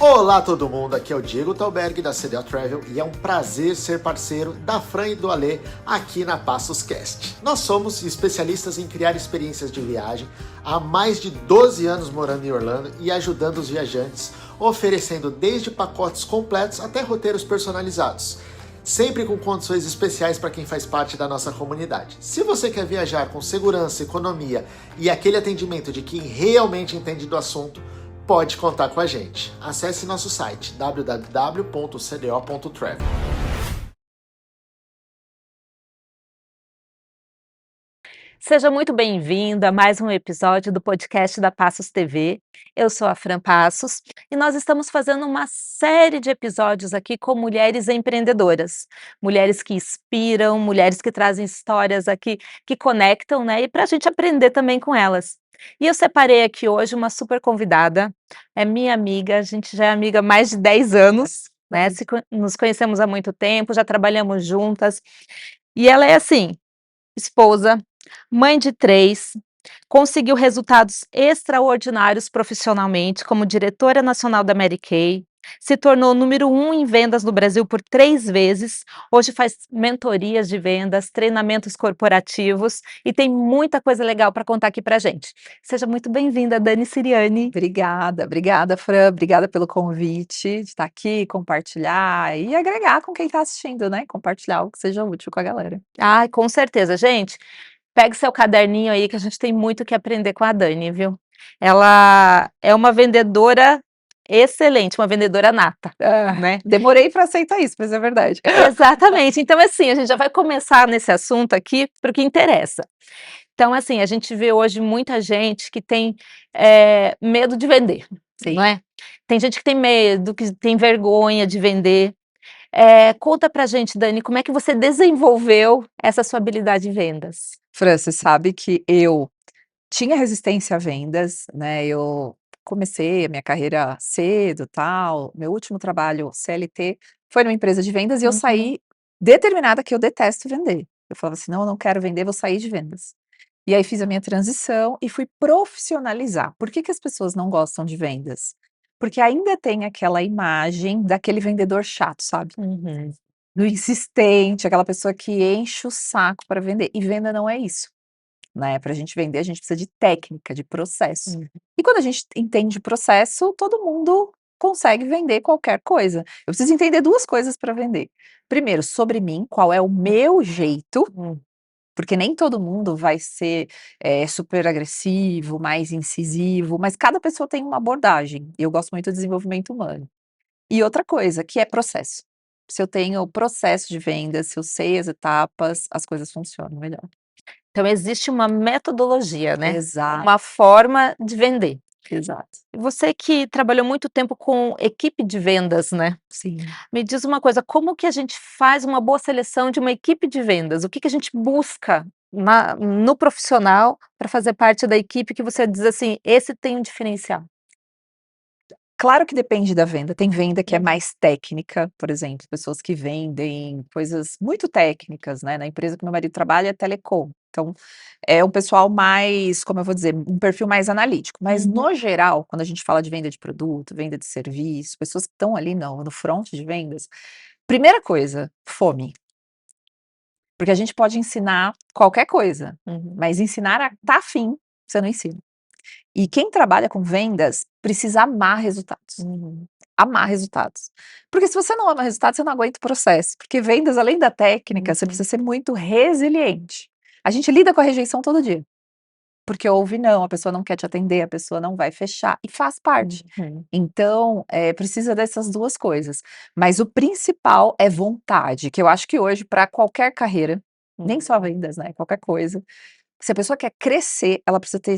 Olá todo mundo, aqui é o Diego Thalberg da CDO Travel e é um prazer ser parceiro da Fran e do Alê aqui na Passos Cast. Nós somos especialistas em criar experiências de viagem há mais de 12 anos morando em Orlando e ajudando os viajantes, oferecendo desde pacotes completos até roteiros personalizados, sempre com condições especiais para quem faz parte da nossa comunidade. Se você quer viajar com segurança, economia e aquele atendimento de quem realmente entende do assunto, pode contar com a gente. Acesse nosso site www.cdo.travel. Seja muito bem-vindo a mais um episódio do podcast da Passos TV. Eu sou a Fran Passos e nós estamos fazendo uma série de episódios aqui com mulheres empreendedoras, mulheres que inspiram, mulheres que trazem histórias aqui que conectam, né? E para a gente aprender também com elas. E eu separei aqui hoje uma super convidada, é minha amiga, a gente já é amiga há mais de 10 anos, né? Nos conhecemos há muito tempo, já trabalhamos juntas. E ela é assim, esposa, mãe de 3, conseguiu resultados extraordinários profissionalmente como diretora nacional da Mary Kay, se tornou número 1 em vendas no Brasil por 3 vezes, hoje faz mentorias de vendas, treinamentos corporativos e tem muita coisa legal para contar aqui para gente. Seja muito bem-vinda, Dani Siriani. Obrigada, Fran, obrigada pelo convite de estar aqui, compartilhar e agregar com quem está assistindo, né? Compartilhar algo que seja útil com a galera. Ai, com certeza, gente. Pegue seu caderninho aí que a gente tem muito que aprender com a Dani, viu? Ela é uma vendedora excelente, uma vendedora nata, né? Demorei para aceitar isso, mas é verdade. Exatamente. Então, assim, a gente já vai começar nesse assunto aqui para o que interessa. Então, assim, a gente vê hoje muita gente que tem medo de vender, Sim. não é? Tem gente que tem medo, que tem vergonha de vender. Conta pra gente, Dani, como é que você desenvolveu essa sua habilidade em vendas? Fran, você sabe que eu tinha resistência a vendas, né? Eu comecei a minha carreira cedo, tal. Meu último trabalho CLT foi numa empresa de vendas e eu Uhum. saí determinada que eu detesto vender. Eu falava assim: não, eu não quero vender, vou sair de vendas. E aí fiz a minha transição e fui profissionalizar. Por que que as pessoas não gostam de vendas? Porque ainda tem aquela imagem daquele vendedor chato, sabe? Uhum. Do insistente, aquela pessoa que enche o saco para vender. E venda não é isso, né? Para a gente vender, a gente precisa de técnica, de processo. Uhum. E quando a gente entende processo, todo mundo consegue vender qualquer coisa. Eu preciso entender 2 coisas para vender. Primeiro, sobre mim, qual é o meu jeito, porque nem todo mundo vai ser, super agressivo, mais incisivo, mas cada pessoa tem uma abordagem, e eu gosto muito do desenvolvimento humano. E outra coisa, que é processo. Se eu tenho processo de venda, se eu sei as etapas, as coisas funcionam melhor. Então existe uma metodologia, né? Exato, Uma forma de vender. exato. E você que trabalhou muito tempo com equipe de vendas, né? Sim. Me diz uma coisa, como que a gente faz uma boa seleção de uma equipe de vendas? O que que a gente busca no profissional para fazer parte da equipe que você diz assim, esse tem um diferencial? Claro que depende da venda, tem venda que é Uhum. mais técnica, por exemplo, pessoas que vendem coisas muito técnicas, né, na empresa que meu marido trabalha é telecom, então, é um pessoal mais, como eu vou dizer, um perfil mais analítico, mas Uhum. no geral, quando a gente fala de venda de produto, venda de serviço, pessoas que estão ali no front de vendas, primeira coisa, fome. Porque a gente pode ensinar qualquer coisa, Uhum. mas ensinar a tá afim, você não ensina. E quem trabalha com vendas precisa amar resultados. Uhum. Amar resultados. Porque se você não ama resultados, você não aguenta o processo. Porque vendas, além da técnica, você Uhum. precisa ser muito resiliente. A gente lida com a rejeição todo dia. Porque ouve não, a pessoa não quer te atender, a pessoa não vai fechar, e faz parte. Uhum. Então, precisa dessas 2 coisas. Mas o principal é vontade, que eu acho que hoje, para qualquer carreira, nem só vendas, né, qualquer coisa, se a pessoa quer crescer, ela precisa ter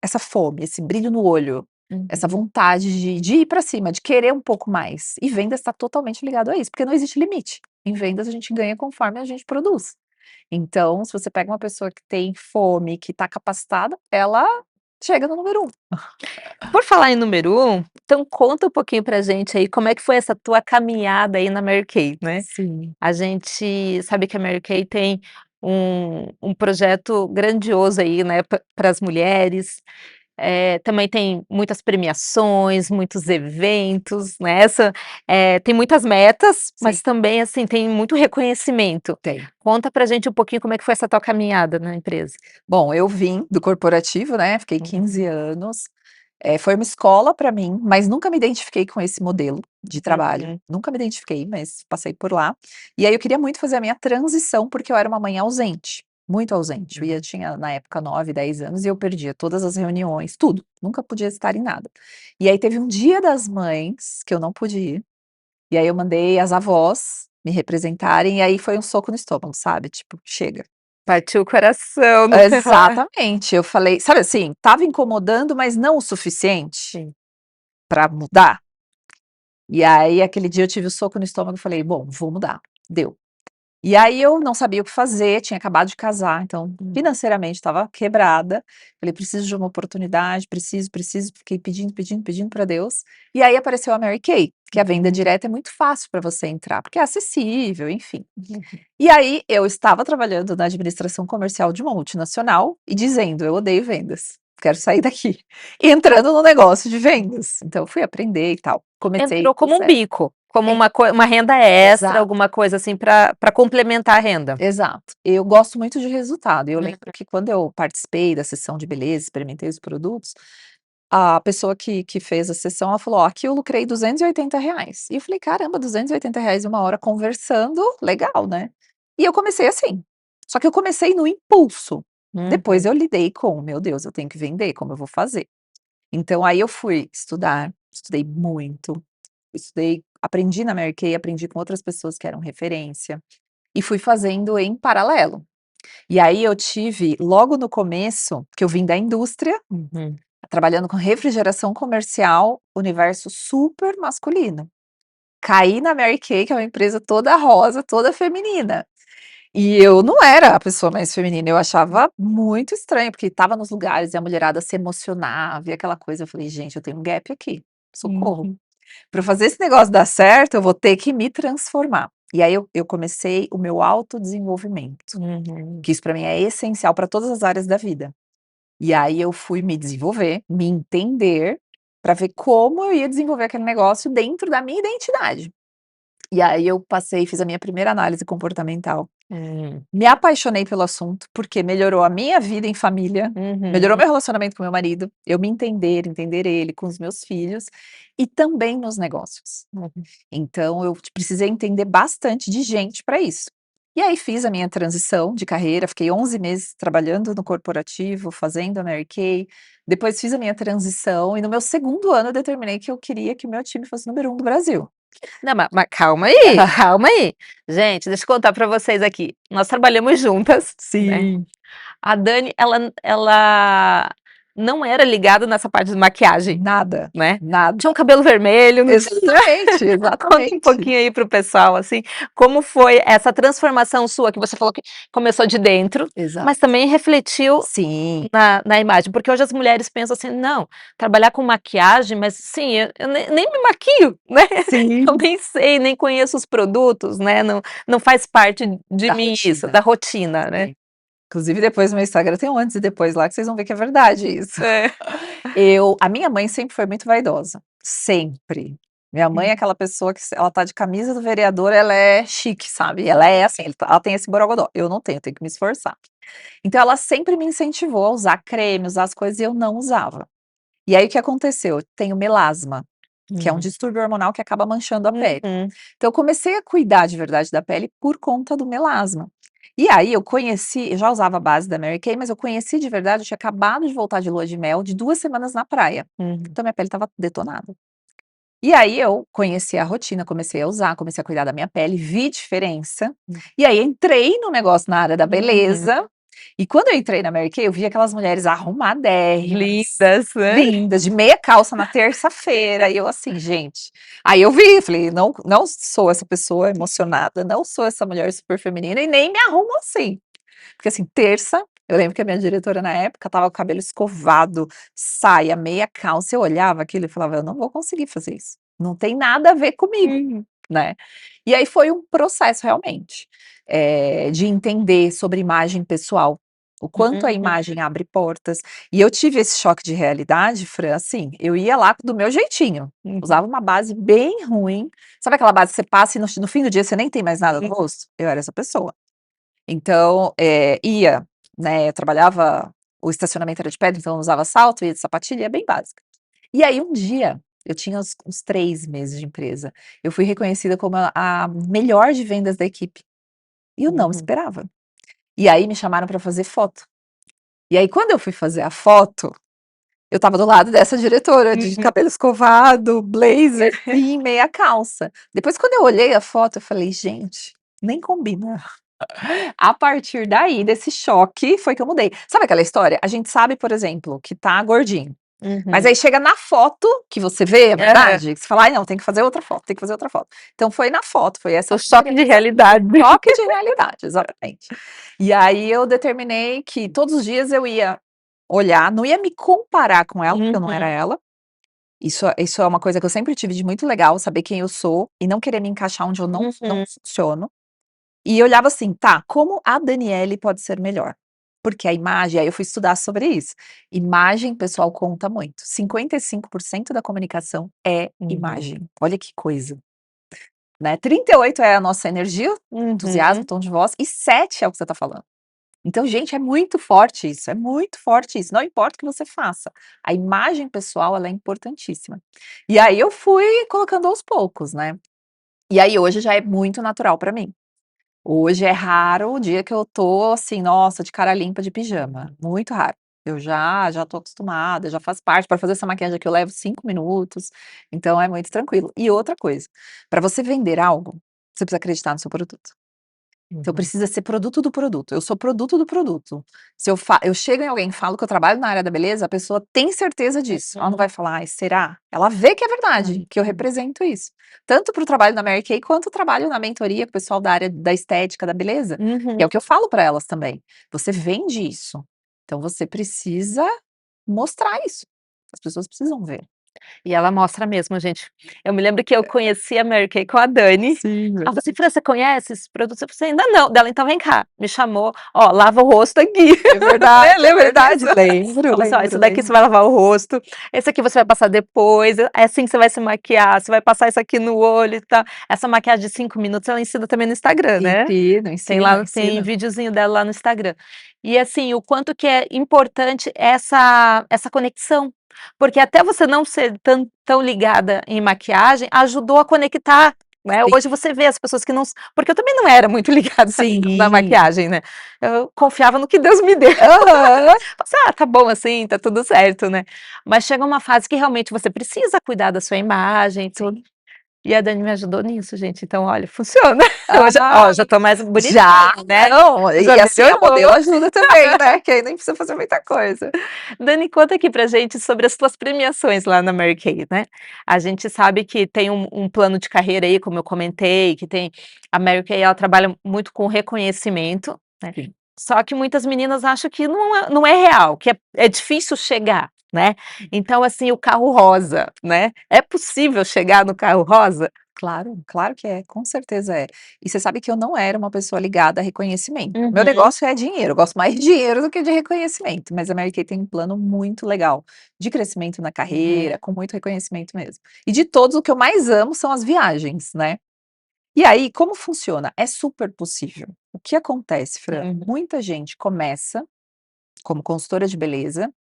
essa fome, esse brilho no olho, essa Uhum. vontade de ir para cima, de querer um pouco mais. E vendas está totalmente ligado a isso, porque não existe limite. Em vendas a gente ganha conforme a gente produz. Então, se você pega uma pessoa que tem fome, que está capacitada, ela chega no número 1. Por falar em número 1, então conta um pouquinho pra gente aí como é que foi essa tua caminhada aí na Mary Kay, né? Sim. A gente sabe que a Mary Kay tem um projeto grandioso aí, né, para as mulheres. também tem muitas premiações, muitos eventos, né, tem muitas metas, Sim. mas também, assim, tem muito reconhecimento. Tem. Conta pra gente um pouquinho como é que foi essa tua caminhada na empresa. Bom, eu vim do corporativo, né, fiquei 15 anos, foi uma escola para mim, mas nunca me identifiquei com esse modelo de trabalho, Uhum. nunca me identifiquei, mas passei por lá. E aí eu queria muito fazer a minha transição, porque eu era uma mãe ausente, muito ausente. Eu tinha na época 9, 10 anos e eu perdia todas as reuniões, tudo, nunca podia estar em nada. E aí teve um Dia das Mães que eu não pude ir, e aí eu mandei as avós me representarem, e aí foi um soco no estômago, sabe, tipo: "Chega". Partiu o coração, não foi lá. Exatamente, eu falei, sabe assim, estava incomodando, mas não o suficiente Sim. pra mudar. E aí aquele dia eu tive o soco no estômago e falei: "Bom, vou mudar", deu. E aí eu não sabia o que fazer, tinha acabado de casar, então financeiramente estava quebrada. Falei: "Preciso de uma oportunidade, preciso, preciso", fiquei pedindo, pedindo, pedindo para Deus. E aí apareceu a Mary Kay, que a venda direta é muito fácil para você entrar, porque é acessível, enfim. E aí eu estava trabalhando na administração comercial de uma multinacional e dizendo: "Eu odeio vendas, quero sair daqui", e entrando no negócio de vendas. Então eu fui aprender e tal, comecei Entrou do como um zero. bico, como Sim, uma renda extra, exato. alguma coisa assim pra complementar a renda. Exato. Eu gosto muito de resultado, e eu Uhum. lembro que quando eu participei da sessão de beleza, experimentei os produtos, a pessoa que fez a sessão, ela falou: "Ó, aqui eu lucrei R$ 280". E eu falei: "Caramba, R$ 280 em 1 hora conversando, legal, né". E eu comecei assim, só que eu comecei no impulso, depois Uhum. eu lidei com: "Meu Deus, eu tenho que vender, como eu vou fazer?". Então aí eu fui estudar, estudei muito, aprendi na Mary Kay, aprendi com outras pessoas que eram referência, e fui fazendo em paralelo. E aí eu tive, logo no começo, que eu vim da indústria, Uhum. trabalhando com refrigeração comercial, universo super masculino. Caí na Mary Kay, que é uma empresa toda rosa, toda feminina. E eu não era a pessoa mais feminina, eu achava muito estranho, porque estava nos lugares e a mulherada se emocionava e aquela coisa, eu falei: "Gente, eu tenho um gap aqui, socorro. Uhum. Para fazer esse negócio dar certo, eu vou ter que me transformar". E aí eu comecei o meu autodesenvolvimento, Uhum. que isso para mim é essencial para todas as áreas da vida. E aí eu fui me desenvolver, me entender, para ver como eu ia desenvolver aquele negócio dentro da minha identidade. E aí eu passei, fiz a minha primeira análise comportamental. Hum. Me apaixonei pelo assunto, porque melhorou a minha vida em família, melhorou Uhum. meu relacionamento com meu marido, eu me entender, entender ele, com os meus filhos, e também nos negócios. Uhum. Então eu precisei entender bastante de gente para isso. E aí fiz a minha transição de carreira, fiquei 11 meses trabalhando no corporativo, fazendo a Mary Kay, depois fiz a minha transição e no meu segundo ano eu determinei que eu queria que o meu time fosse número 1 do Brasil. Não, mas calma aí, calma aí. Gente, deixa eu contar pra vocês aqui, nós trabalhamos juntas, né. Sim. A Dani, ela não era ligada nessa parte de maquiagem, Nada, né. nada. Tinha um cabelo vermelho, não tinha. Exatamente, Conta um exatamente. pouquinho aí para o pessoal, assim, como foi essa transformação sua, que você falou que começou de dentro, Exato. mas também refletiu Sim, na imagem, porque hoje as mulheres pensam assim: "Não, trabalhar com maquiagem, mas sim, eu nem me maquio, né, eu sim. nem sei, nem conheço os produtos, né, não faz parte de Da mim isso, rotina. da rotina, né". Sim. Inclusive depois no meu Instagram tem um antes e depois lá que vocês vão ver que é verdade isso. É. A minha mãe sempre foi muito vaidosa, sempre. Minha mãe é aquela pessoa que se ela tá de camisa do vereador, ela é chique, sabe, ela é assim, ela tem esse borogodó, eu não tenho, eu tenho que me esforçar. Então ela sempre me incentivou a usar creme, usar as coisas e eu não usava. E aí o que aconteceu? Eu tenho melasma, que é um Uhum. distúrbio hormonal que acaba manchando a pele. Uhum. Então eu comecei a cuidar de verdade da pele por conta do melasma. E aí eu já usava a base da Mary Kay, mas eu conheci de verdade, eu tinha acabado de voltar de lua de mel de 2 semanas na praia, Uhum. então minha pele estava detonada. E aí eu conheci a rotina, comecei a usar, comecei a cuidar da minha pele, vi diferença, e aí entrei no negócio na área da Uhum. beleza, e quando eu entrei na Mary Kay, eu vi aquelas mulheres arrumadérrimas, Lindas, né. lindas, de meia calça na terça-feira, e eu assim: "Gente", aí eu vi, falei: "Não sou essa pessoa emocionada, não sou essa mulher super feminina e nem me arrumo assim". Porque assim, terça, eu lembro que a minha diretora na época estava com o cabelo escovado, saia, meia calça, eu olhava aquilo e falava: "Eu não vou conseguir fazer isso, não tem nada a ver comigo", Uhum. né. E aí foi um processo realmente, de entender sobre imagem pessoal. O quanto a imagem abre portas. E eu tive esse choque de realidade, Fran, assim, eu ia lá do meu jeitinho, usava uma base bem ruim. Sabe aquela base que você passa e no fim do dia você nem tem mais nada no rosto? Eu era essa pessoa. Então, ia, né, eu trabalhava, o estacionamento era de pedra, então eu usava salto, ia de sapatilha, bem básica. E aí um dia, eu tinha uns 3 meses de empresa, eu fui reconhecida como a melhor de vendas da equipe, e eu não esperava. E aí me chamaram para fazer foto. E aí quando eu fui fazer a foto, eu estava do lado dessa diretora, de cabelo escovado, blazer e meia calça. Depois quando eu olhei a foto, eu falei: "Gente, nem combina". A partir daí, desse choque, foi que eu mudei. Sabe aquela história? A gente sabe, por exemplo, que tá gordinho, mas aí chega na foto que você vê, é verdade, que você fala: "Ai não, tem que fazer outra foto, tem que fazer outra foto". Então foi na foto, foi essa O choque de realidade. choque de realidade, exatamente. E aí eu determinei que todos os dias eu ia olhar, não ia me comparar com ela, porque eu não era ela. Isso é uma coisa que eu sempre tive de muito legal, saber quem eu sou e não querer me encaixar onde eu não funciono. E eu olhava assim: "Tá, como a Daniele pode ser melhor?". Porque a imagem aí eu fui estudar sobre isso. Imagem, pessoal, conta muito. 55% da comunicação é imagem. Olha que coisa, né. 38 é a nossa energia, entusiasmo, tom de voz, e 7 é o que você tá falando. Então, gente, é muito forte isso, é muito forte isso, não importa o que você faça, a imagem pessoal, ela é importantíssima. E aí eu fui colocando aos poucos, né. E aí hoje já é muito natural pra mim. Hoje é raro o dia que eu tô assim, nossa, de cara limpa de pijama, muito raro. Eu já tô acostumada, já faz parte. Para fazer essa maquiagem aqui eu levo 5 minutos, então é muito tranquilo. E outra coisa, para você vender algo, você precisa acreditar no seu produto. Então precisa ser produto do produto, eu sou produto do produto. Se eu chego em alguém e falo que eu trabalho na área da beleza, a pessoa tem certeza disso, ela não vai falar: "Ai, será?". Ela vê que é verdade, que eu represento isso. Tanto para o trabalho na Mary Kay, quanto o trabalho na mentoria com o pessoal da área da estética, da beleza, que é o que eu falo para elas também. Você vende isso, então você precisa mostrar isso, as pessoas precisam ver. E ela mostra mesmo, gente. Eu me lembro que eu conheci a Mary Kay com a Dani. Sim, Ela falou assim: "Fran, você conhece esses produtos?" Eu falei assim: "Ainda não". Dela: "Então vem cá". Me chamou: "Ó, lava o rosto aqui". é Né, verdade, é lembra verdade. disso? Lembro, Falou assim: "Ó, esse lembro, daqui lembro. você vai lavar o rosto, esse aqui você vai passar depois, é assim que você vai se maquiar, você vai passar isso aqui no olho e tal". Essa maquiagem de 5 minutos ela ensina também no Instagram, né. Ensino, Tem ensino, lá tem ensino. videozinho dela lá no Instagram. E assim, o quanto que é importante essa conexão, porque até você não ser tão ligada em maquiagem, ajudou a conectar, né. Sim. Hoje você vê as pessoas que não porque eu também não era muito ligada na Sim. maquiagem, né. Eu confiava no que Deus me deu. Aham. Assim: "Ah, tá bom assim, tá tudo certo", né. Mas chega uma fase que realmente você precisa cuidar da sua imagem e tudo. E a Dani me ajudou nisso, gente, então olha, funciona. Hoje, ó, Ah, já tô mais bonitinha, já, né, não, já e assim, a melhorou. modelo ajuda também, né, que aí nem precisa fazer muita coisa. Dani, conta aqui pra gente sobre as tuas premiações lá na Mary Kay, né. A gente sabe que tem um plano de carreira aí, como eu comentei, que tem a Mary Kay, ela trabalha muito com reconhecimento, né, Sim. só que muitas meninas acham que não é real, que é difícil chegar, né. Então, assim, o carro rosa, né, é possível chegar no carro rosa? Claro, claro que é, com certeza é. E você sabe que eu não era uma pessoa ligada a reconhecimento. Meu Uhum, negócio é dinheiro, eu gosto mais de dinheiro do que de reconhecimento, mas a Mary Kay tem um plano muito legal, de crescimento na carreira, com muito reconhecimento mesmo. E de todos, o que eu mais amo são as viagens, né. E aí, como funciona? É super possível. O que acontece, Fran? Muita gente começa como consultora de beleza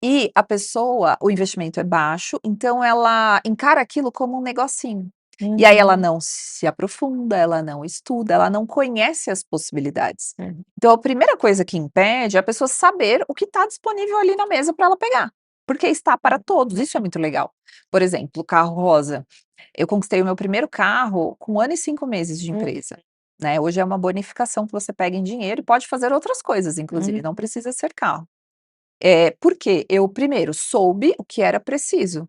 e a pessoa, o investimento é baixo, então ela encara aquilo como um negocinho. E aí ela uhum, não se aprofunda, ela não estuda, ela não conhece as possibilidades. uhum, Então a primeira coisa que impede é a pessoa saber o que está disponível ali na mesa para ela pegar, porque está para todos, isso é muito legal. Por exemplo, o carro rosa. Eu conquistei o meu primeiro carro com 1 ano e 5 meses de uhum, empresa, né, hoje é uma bonificação que você pega em dinheiro e pode fazer outras coisas, inclusive, uhum, não precisa ser carro. Porque eu primeiro soube o que era preciso,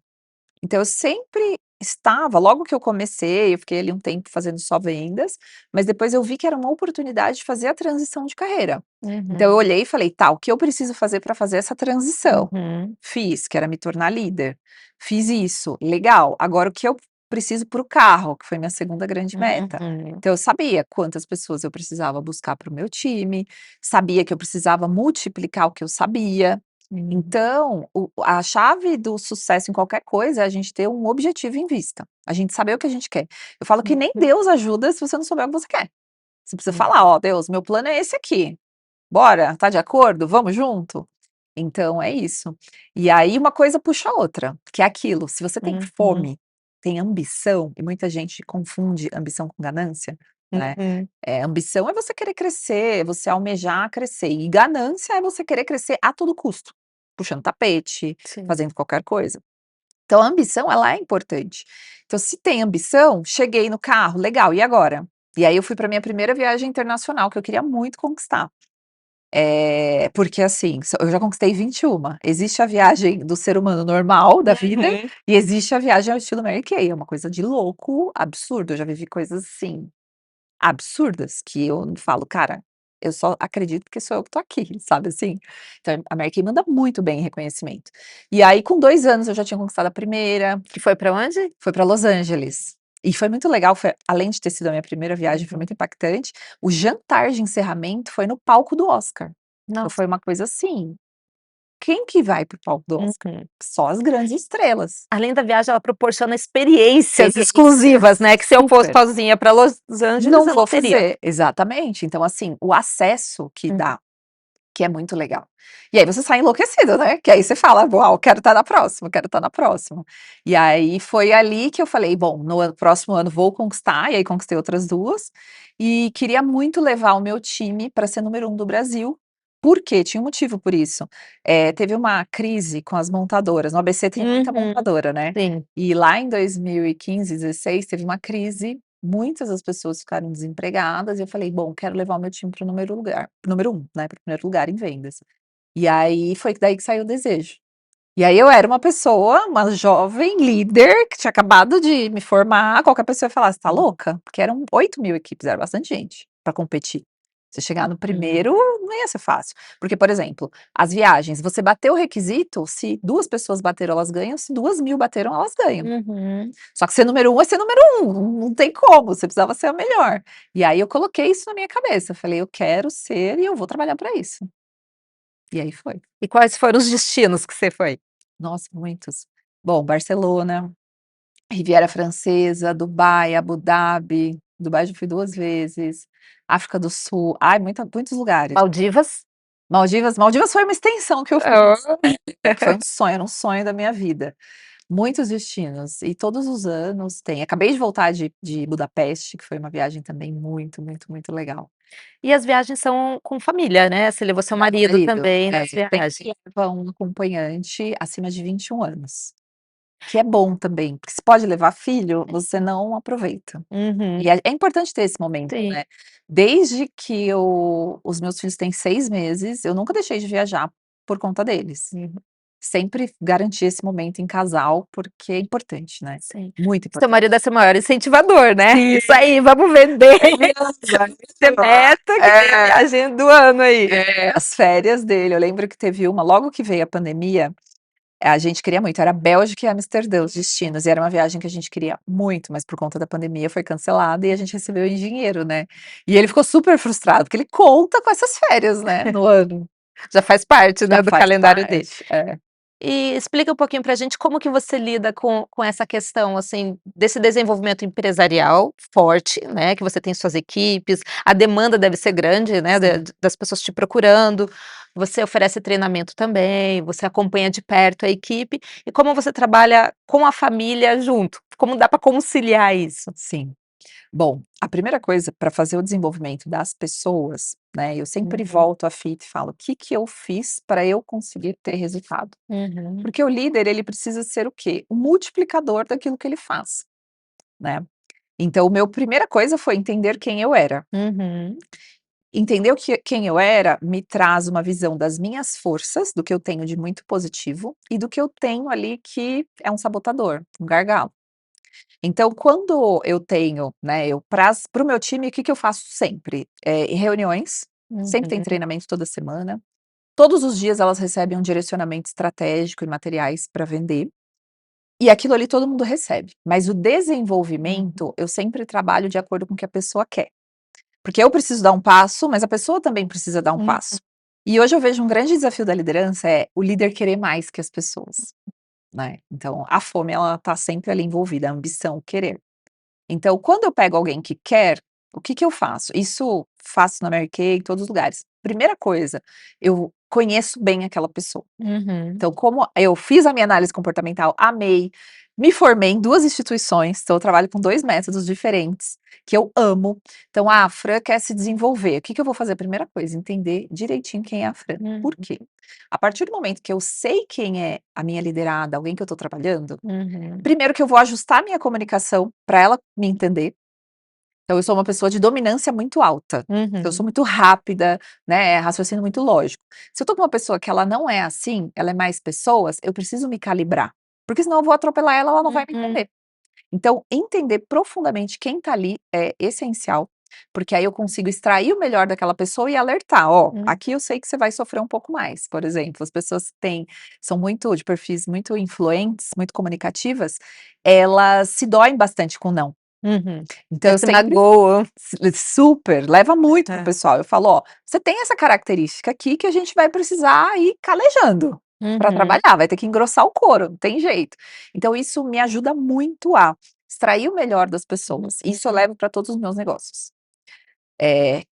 então eu sempre estava logo que eu comecei, eu fiquei ali um tempo fazendo só vendas, mas depois eu vi que era uma oportunidade de fazer a transição de carreira. Então eu uhum, olhei e falei: "Tá, o que eu preciso fazer para fazer essa transição?". uhum, Fiz, que era me tornar líder. Fiz isso, legal, agora o que eu preciso para o carro, que foi minha segunda grande meta. Uhum. Então eu sabia quantas pessoas eu precisava buscar para o meu time, sabia que eu precisava multiplicar o que eu sabia. Então, a chave do sucesso em qualquer coisa é a gente ter um objetivo em vista, a gente saber o que a gente quer. Eu falo que nem Deus ajuda se você não souber o que você quer. Você precisa falar: "Ó, Deus, meu plano é esse aqui. Bora, tá de acordo? Vamos junto?". Então é isso. E aí uma coisa puxa a outra, que é aquilo, se você tem Uhum. fome, tem ambição, e muita gente confunde ambição com ganância, né. Uhum. Ambição é você querer crescer, é você almejar crescer, e ganância é você querer crescer a todo custo, puxando tapete, Sim. fazendo qualquer coisa. Então a ambição ela é importante. Então se tem ambição, cheguei no carro, legal, e agora? E aí eu fui para minha primeira viagem internacional que eu queria muito conquistar. Porque assim, eu já conquistei 21. Existe a viagem do ser humano normal, da vida, Uhum. e existe a viagem ao estilo Mary Kay, é uma coisa de louco, absurdo, eu já vivi coisas, assim, absurdas, que eu falo: "Cara, eu só acredito porque sou eu que tô aqui", sabe assim? Então a Mary Kay manda muito bem em reconhecimento. E aí com 2 anos eu já tinha conquistado a primeira, Que foi pra onde? foi para Los Angeles. E foi muito legal, foi além de ter sido a minha primeira viagem, foi muito impactante, o jantar de encerramento foi no palco do Oscar. Então Nossa. foi uma coisa assim, quem que vai para o palco do Oscar? Uhum. Só as grandes estrelas. Além da viagem, ela proporciona experiências Experiências, exclusivas, né, que se eu fosse super. sozinha pra Los Angeles Não eu não vou teria. fazer, exatamente. Então assim, o acesso que Uhum. dá, que é muito legal. E aí você sai enlouquecido, né, que aí você fala: "Uau, quero estar na próxima, quero estar na próxima". E aí foi ali que eu falei: "Bom, no próximo ano vou conquistar", e aí conquistei outras 2, e queria muito levar o meu time para ser número 1 do Brasil, por quê? Tinha um motivo por isso. Teve uma crise com as montadoras, no ABC tem muita Uhum. montadora, né, Sim. e lá em 2015, 16 teve uma crise, muitas das pessoas ficaram desempregadas e eu falei: "Bom, quero levar o meu time para o número 1, né, para o primeiro lugar em vendas". E aí foi daí que saiu o desejo. E aí eu era uma pessoa, uma jovem líder que tinha acabado de me formar, qualquer pessoa ia falar: "Você tá louca?", porque eram 8.000 equipes, era bastante gente para competir. Você chegar no Uhum. primeiro não ia ser fácil, porque, por exemplo, as viagens, você bateu o requisito, se 2 pessoas bateram, elas ganham, se 2.000 bateram, elas ganham. Uhum. Só que ser número 1 é ser número 1, não tem como, você precisava ser a melhor. E aí eu coloquei isso na minha cabeça, eu falei: "Eu quero ser e eu vou trabalhar para isso". E aí foi. E quais foram os destinos que você foi? Nossa, muitos. Bom, Barcelona, Riviera Francesa, Dubai, Abu Dhabi. Dubai já fui 2 vezes, África do Sul, ai muitos lugares. Maldivas? Maldivas foi uma extensão que eu Oh. fiz, foi um sonho, era um sonho da minha vida. Muitos destinos, e todos os anos tem. Acabei de voltar de Budapeste, que foi uma viagem também muito, muito, muito legal. E as viagens são com família, né, você levou seu marido Marido, também nas viagens. sempre leva um acompanhante acima de 21 anos, que é bom também, porque se pode levar filho, você não aproveita. Uhum. E é importante ter esse momento, Sim. né. Desde que os meus filhos têm 6 meses, eu nunca deixei de viajar por conta deles. Uhum. Sempre garanti esse momento em casal, porque é importante, né, Sim. muito Seu marido importante. é seu maior incentivador, né? Sim. Isso aí, vamos vender essa Mesmo. meta que tem a É. viagem do ano aí. As férias dele, eu lembro que teve uma logo que veio a pandemia, a gente queria muito, era Bélgica e Amsterdã os destinos, e era uma viagem que a gente queria muito, mas por conta da pandemia foi cancelada e a gente recebeu em dinheiro, né. E ele ficou super frustrado, porque ele conta com essas férias, né, no ano. Já faz parte, Já né, do faz calendário dele. parte, é. E explica um pouquinho pra gente como que você lida com essa questão, assim, desse desenvolvimento empresarial forte, né, que você tem suas equipes, a demanda deve ser grande, né, Sim. das pessoas te procurando, você oferece treinamento também, você acompanha de perto a equipe, e como você trabalha com a família junto, como dá para conciliar isso? Sim. Bom, a primeira coisa para fazer o desenvolvimento das pessoas, né, eu sempre Uhum, volto à fita e falo: "O que que eu fiz para eu conseguir ter resultado?". uhum, Porque o líder, ele precisa ser o quê? O multiplicador daquilo que ele faz, né. Então o meu primeira coisa foi entender quem eu era. uhum, Entender quem eu era me traz uma visão das minhas forças, do que eu tenho de muito positivo, e do que eu tenho ali que é um sabotador, um gargalo. Então, quando eu tenho, né, eu para o meu time, o que que eu faço sempre? Em reuniões, sempre tem uhum. treinamento toda semana, todos os dias elas recebem um direcionamento estratégico e materiais para vender. E aquilo ali todo mundo recebe, mas o desenvolvimento, eu sempre trabalho de acordo com o que a pessoa quer. Porque eu preciso dar um passo, mas a pessoa também precisa dar um Uhum. passo. E hoje eu vejo um grande desafio da liderança é o líder querer mais que as pessoas, né. Então a fome ela tá sempre ali envolvida, a ambição, o querer. Então quando eu pego alguém que quer, o que que eu faço? Isso faço na Mary Kay, em todos os lugares. Primeira coisa, eu conheço bem aquela pessoa. Uhum. Então, como eu fiz a minha análise comportamental, amei, me formei em 2 instituições, então eu trabalho com 2 métodos diferentes, que eu amo. Então, a Fran quer se desenvolver, o que que eu vou fazer? Primeira coisa, entender direitinho quem é a Fran. Uhum. Por quê? A partir do momento que eu sei quem é a minha liderada, alguém que eu estou trabalhando, Uhum. primeiro que eu vou ajustar a minha comunicação para ela me entender. Então eu sou uma pessoa de dominância muito alta. Então eu sou Uhum. muito rápida, né, raciocínio muito lógico. Se eu tô com uma pessoa que ela não é assim, ela é mais pessoas, eu preciso me calibrar, porque senão eu vou atropelar ela, ela não vai me Uhum. entender. Então entender profundamente quem tá ali é essencial, porque aí eu consigo extrair o melhor daquela pessoa e alertar: "Ó, Hum. aqui eu sei que você vai sofrer um pouco mais", por exemplo, as pessoas que são muito de perfis muito influentes, muito comunicativas, elas se doem bastante com não. Uhum. Então É, eu se sempre magoam. super, leva muito pro É. pessoal. Eu falo: "Ó, você tem essa característica aqui que a gente vai precisar ir calejando para Uhum. trabalhar, vai ter que engrossar o couro, não tem jeito". Então isso me ajuda muito a extrair o melhor das pessoas. Isso eu levo para todos os meus negócios.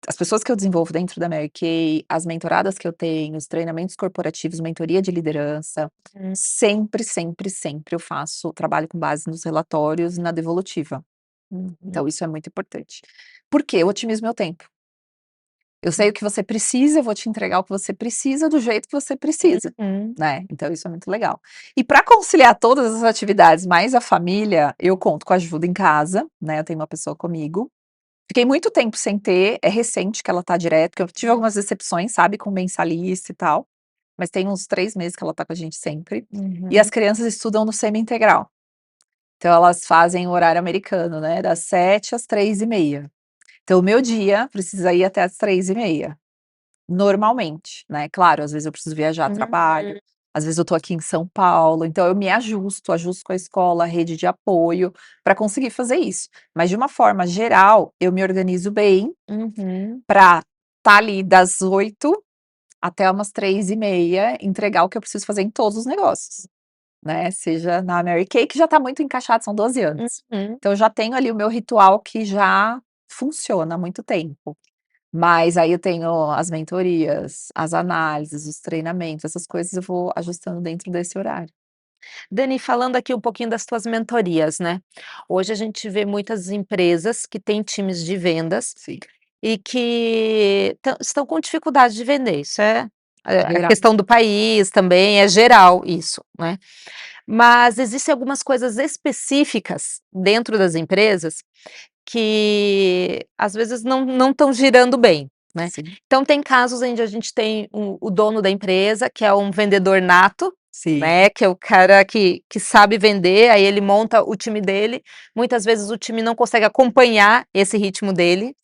As pessoas que eu desenvolvo dentro da Mary Kay, as mentoradas que eu tenho, os treinamentos corporativos, mentoria de liderança, Hum. sempre, sempre, sempre eu faço trabalho com base nos relatórios e na devolutiva. Uhum. Então isso é muito importante. Por quê? Eu otimizo meu tempo. Eu sei o que você precisa, eu vou te entregar o que você precisa, do jeito que você precisa, Uhum. né, então isso é muito legal. E para conciliar todas as atividades, mais a família, eu conto com ajuda em casa, né, eu tenho uma pessoa comigo. Fiquei muito tempo sem ter, é recente que ela tá direto, porque eu tive algumas decepções, sabe, com mensalista e tal, mas tem uns 3 meses que ela tá com a gente sempre. E as Uhum. crianças estudam no semi-integral, então elas fazem o horário americano, né, das 7 às 15h30. Então o meu dia precisa ir até às 15h30, normalmente, né, claro, às vezes eu preciso viajar a Uhum. trabalho, às vezes eu tô aqui em São Paulo, então eu me ajusto com a escola, a rede de apoio, para conseguir fazer isso. Mas de uma forma geral, eu me organizo bem Uhum. para estar ali das 8 até umas 15h30, entregar o que eu preciso fazer em todos os negócios, né, seja na Mary Kay, que já tá muito encaixado, são 12 anos. Uhum. Então eu já tenho ali o meu ritual que já funciona há muito tempo. Mas aí eu tenho as mentorias, as análises, os treinamentos, essas coisas eu vou ajustando dentro desse horário. Dani, falando aqui um pouquinho das tuas mentorias, né. Hoje a gente vê muitas empresas que têm times de vendas Sim. e que estão com dificuldade de vender, isso é a Geral. questão do país também, é geral isso, né. Mas existem algumas coisas específicas dentro das empresas que às vezes não estão girando bem, né. Sim, Então tem casos onde a gente tem o dono da empresa, que é um vendedor nato, sim, né, que é o cara que sabe vender, aí ele monta o time dele, muitas vezes o time não consegue acompanhar esse ritmo dele,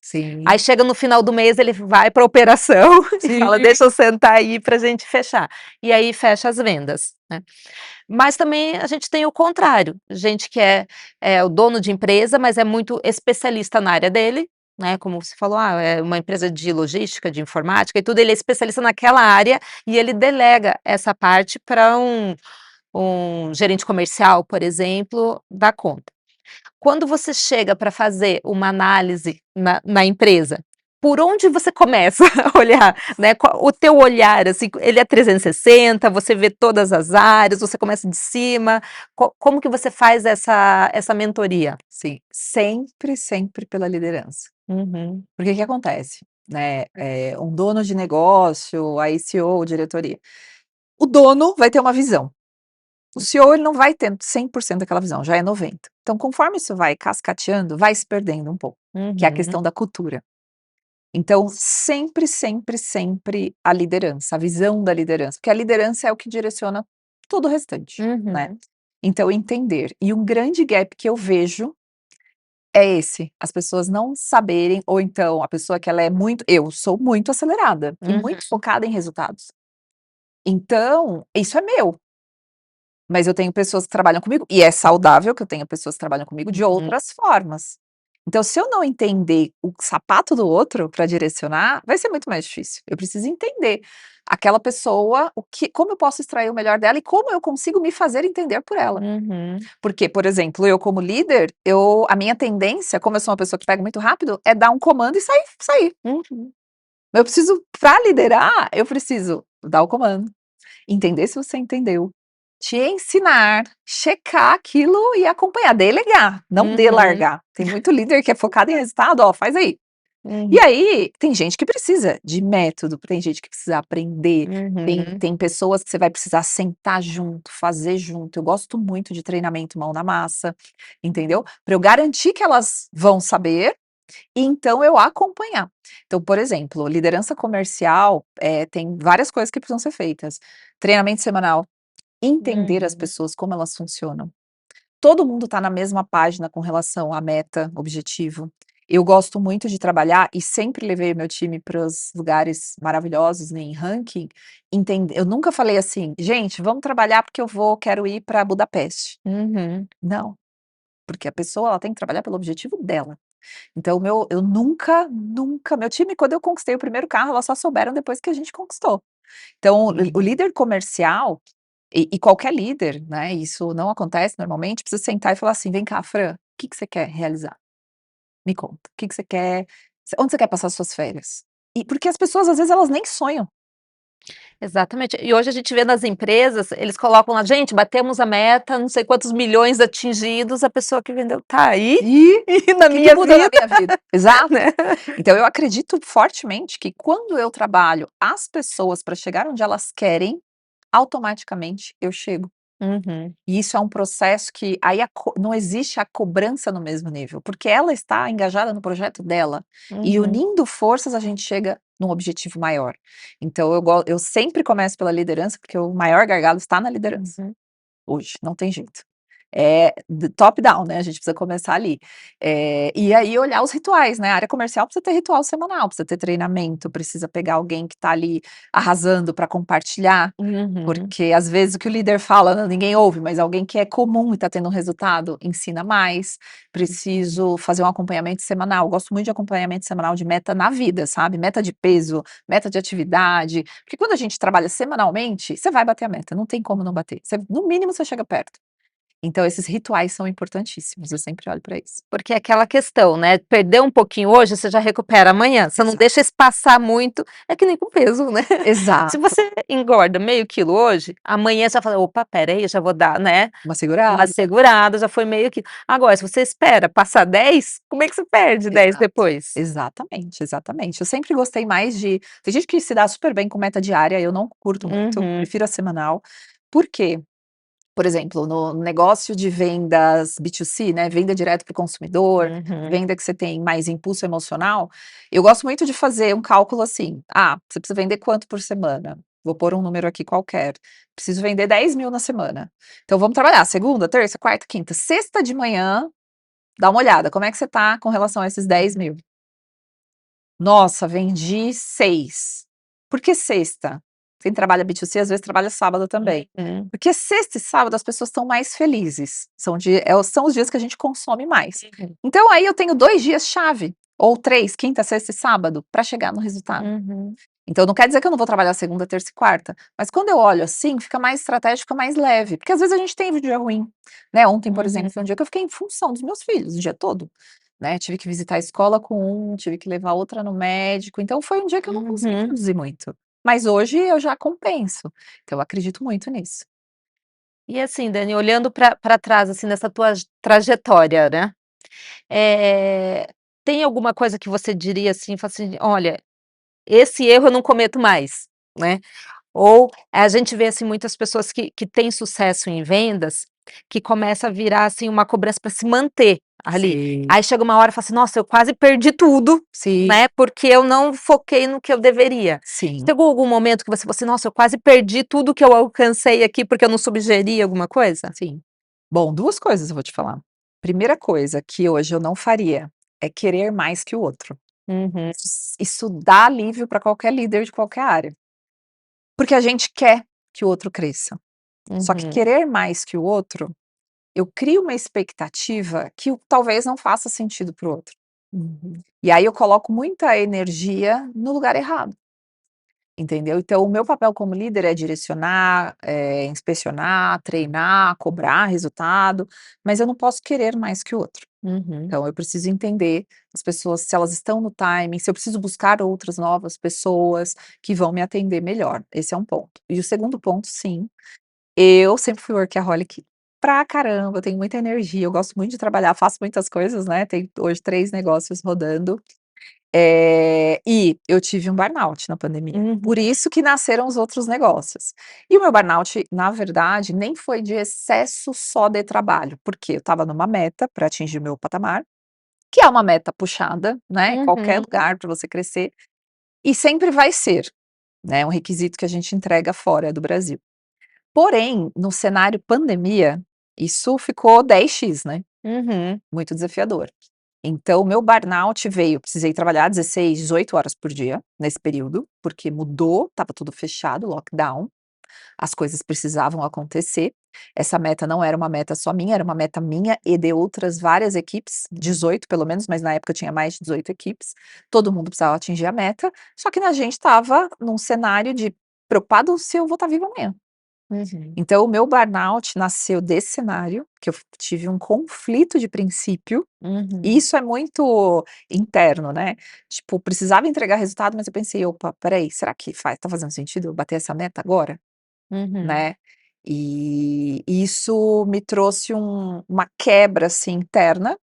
aí sim, chega no final do mês ele vai para a operação e sim, fala: "Deixa eu sentar aí para gente fechar", e aí fecha as vendas, né. Mas também a gente tem o contrário, gente que é o dono de empresa, mas é muito especialista na área dele, né, como você falou, é uma empresa de logística, de informática e tudo, ele é especialista naquela área e ele delega essa parte para um gerente comercial, por exemplo, dar conta. Quando você chega para fazer uma análise na empresa, por onde você começa a olhar, né, qual o teu olhar, assim, ele é 360, você vê todas as áreas, você começa de cima, como que você faz essa mentoria? sim. Sempre, sempre pela liderança. Uhum. Porque o que acontece, né, um dono de negócio, aí CEO, diretoria, o dono vai ter uma visão. O CEO ele não vai ter 100% daquela visão, já é 90. Então conforme isso vai cascateando, vai se perdendo um pouco, que é a Uhum. questão da cultura. Então sempre, sempre, sempre a liderança, a visão da liderança, porque a liderança é o que direciona todo o restante, né. Uhum. Então entender. E um grande gap que eu vejo é esse, as pessoas não saberem ou então a pessoa que ela é muito eu sou muito acelerada e Uhum. muito focada em resultados. Então, isso é meu. Mas eu tenho pessoas que trabalham comigo, e é saudável que eu tenha pessoas que trabalham comigo de Uhum. outras formas. Então, se eu não entender o sapato do outro para direcionar, vai ser muito mais difícil. Eu preciso entender aquela pessoa, como eu posso extrair o melhor dela e como eu consigo me fazer entender por ela. Uhum. Porque, por exemplo, eu como líder, a minha tendência, como eu sou uma pessoa que pega muito rápido, é dar um comando e sair. Uhum. Eu preciso, para liderar, eu preciso dar o comando, entender se você entendeu, te ensinar, checar aquilo e acompanhar, delegar, não Uhum. delargar. Tem muito líder que é focado em resultado, ó, faz aí. Uhum. E aí, tem gente que precisa de método, tem gente que precisa aprender, Uhum. tem pessoas que você vai precisar sentar junto, fazer junto. Eu gosto muito de treinamento mão na massa, entendeu? Para eu garantir que elas vão saber, e então eu acompanhar. Então, por exemplo, liderança comercial, tem várias coisas que precisam ser feitas. Treinamento semanal, entender as Uhum. pessoas, como elas funcionam. Todo mundo está na mesma página com relação à meta, objetivo. Eu gosto muito de trabalhar e sempre levei o meu time para os lugares maravilhosos, né, em ranking. Eu nunca falei assim, gente, vamos trabalhar porque quero ir para Budapeste. Uhum. Não, porque a pessoa ela tem que trabalhar pelo objetivo dela. Então, eu nunca, meu time, quando eu conquistei o primeiro carro, elas só souberam depois que a gente conquistou. Então, o Uhum. líder comercial, e qualquer líder, né, isso não acontece normalmente, precisa sentar e falar assim: "Vem cá, Fran, o que que você quer realizar? Me conta, o que que você quer, onde você quer passar suas férias?". E porque as pessoas, às vezes, elas nem sonham. Exatamente. E hoje a gente vê nas empresas, eles colocam lá: "Gente, batemos a meta, não sei quantos milhões atingidos", a pessoa que vendeu tá aí, E e na o que que minha muda na vida, minha vida? Exato. né. Então eu acredito fortemente que quando eu trabalho as pessoas para chegar onde elas querem, automaticamente eu chego. Uhum. E isso é um processo que aí não existe a cobrança no mesmo nível, porque ela está engajada no projeto dela, e Uhum. unindo forças a gente chega num objetivo maior. Então eu sempre começo pela liderança, porque o maior gargalo está na liderança. Uhum. Hoje, não tem jeito. É top down, né, a gente precisa começar ali. E aí olhar os rituais, né, a área comercial precisa ter ritual semanal, precisa ter treinamento, precisa pegar alguém que está ali arrasando para compartilhar, Uhum. porque às vezes o que o líder fala, ninguém ouve, mas alguém que é comum e está tendo um resultado, ensina mais. Preciso fazer um acompanhamento semanal, gosto muito de acompanhamento semanal de meta na vida, sabe, meta de peso, meta de atividade, porque quando a gente trabalha semanalmente, você vai bater a meta, não tem como não bater, no mínimo você chega perto. Então esses rituais são importantíssimos, eu sempre olho para isso. Porque é aquela questão, né, perder um pouquinho hoje, você já recupera amanhã, você não Exato. deixa isso passar muito, é que nem com peso, né. Se Exato, você engorda meio quilo hoje, amanhã você vai falar: "Opa, espera aí, eu já vou dar, né, uma uma segurada. segurada, já foi meio quilo". Agora, se você espera passar 10, como é que você perde 10 Exato. depois? Exatamente, exatamente. Eu sempre gostei mais tem gente que se dá super bem com meta diária, eu não curto muito, Uhum. prefiro a semanal. Por quê? Por exemplo, no negócio de vendas B2C, né, venda direto para o consumidor, Uhum. venda que você tem mais impulso emocional, eu gosto muito de fazer um cálculo assim: "Ah, você precisa vender quanto por semana?". Vou pôr um número aqui qualquer. "Preciso vender 10.000 na semana". Então vamos trabalhar segunda, terça, quarta, quinta, sexta de manhã, dá uma olhada, como é que você tá com relação a esses 10.000? "Nossa, vendi 6". Por que sexta? Quem trabalha B2C, às vezes, trabalha sábado também. Uhum. Porque sexta e sábado as pessoas estão mais felizes, são os dias que a gente consome mais. Uhum. Então aí eu tenho 2 dias chave, ou 3, quinta, sexta e sábado, para chegar no resultado. Uhum. Então não quer dizer que eu não vou trabalhar segunda, terça e quarta, mas quando eu olho assim, fica mais estratégico, fica mais leve, porque às vezes a gente tem dia ruim, né, ontem, por exemplo, Uhum. foi um dia que eu fiquei em função dos meus filhos o dia todo, né, tive que visitar a escola com um, tive que levar outra no médico, então foi um dia que eu não consegui Uhum. produzir muito. Mas hoje eu já compenso, então eu acredito muito nisso. E assim, Dani, olhando para trás, assim, nessa tua trajetória, né, eh, tem alguma coisa que você diria assim, fala assim: "Olha, esse erro eu não cometo mais", né? Ou a gente vê, assim, muitas pessoas que têm sucesso em vendas, que começa a virar, assim, uma cobrança para se manter ali. Sim. Aí chega uma hora e fala assim: "Nossa, eu quase perdi tudo, Sim, né, porque eu não foquei no que eu deveria". sim, Chegou algum momento que você falou assim: "Nossa, eu quase perdi tudo que eu alcancei aqui, porque eu não soube gerir alguma coisa"? sim. Bom, 2 coisas eu vou te falar. Primeira coisa que hoje eu não faria, é querer mais que o outro. Uhum. Isso dá alívio para qualquer líder de qualquer área. Porque a gente quer que o outro cresça. Só que Uhum. querer mais que o outro, eu crio uma expectativa que talvez não faça sentido para o outro. Uhum. E aí eu coloco muita energia no lugar errado, entendeu? Então o meu papel como líder é direcionar, inspecionar, treinar, cobrar resultado, mas eu não posso querer mais que o outro. Uhum. Então eu preciso entender as pessoas, se elas estão no timing, se eu preciso buscar outras novas pessoas que vão me atender melhor. Esse é um ponto. E o segundo ponto, sim, eu sempre fui workaholic pra caramba, eu tenho muita energia, eu gosto muito de trabalhar, faço muitas coisas, né, tenho hoje 3 negócios rodando, e eu tive um burnout na pandemia, Uhum. por isso que nasceram os outros negócios. E o meu burnout, na verdade, nem foi de excesso só de trabalho, porque eu estava numa meta para atingir o meu patamar, que é uma meta puxada, né, em qualquer Uhum. lugar para você crescer, e sempre vai ser, né, um requisito que a gente entrega fora do Brasil. Porém, no cenário pandemia, isso ficou 10x, né, Uhum. muito desafiador. Então o meu burnout veio, precisei trabalhar 16, 18 horas por dia, nesse período, porque mudou, estava tudo fechado, lockdown, as coisas precisavam acontecer. Essa meta não era uma meta só minha, era uma meta minha e de outras várias equipes, 18 pelo menos, mas na época tinha mais de 18 equipes, todo mundo precisava atingir a meta, só que a gente estava num cenário de preocupado se eu vou estar viva amanhã. Uhum. Então o meu burnout nasceu desse cenário, que eu tive um conflito de princípio, e Uhum. isso é muito interno, né, tipo, precisava entregar resultado, mas eu pensei: "Opa, espera aí, será que tá fazendo sentido eu bater essa meta agora?", Uhum. né. E isso me trouxe uma quebra, assim, interna,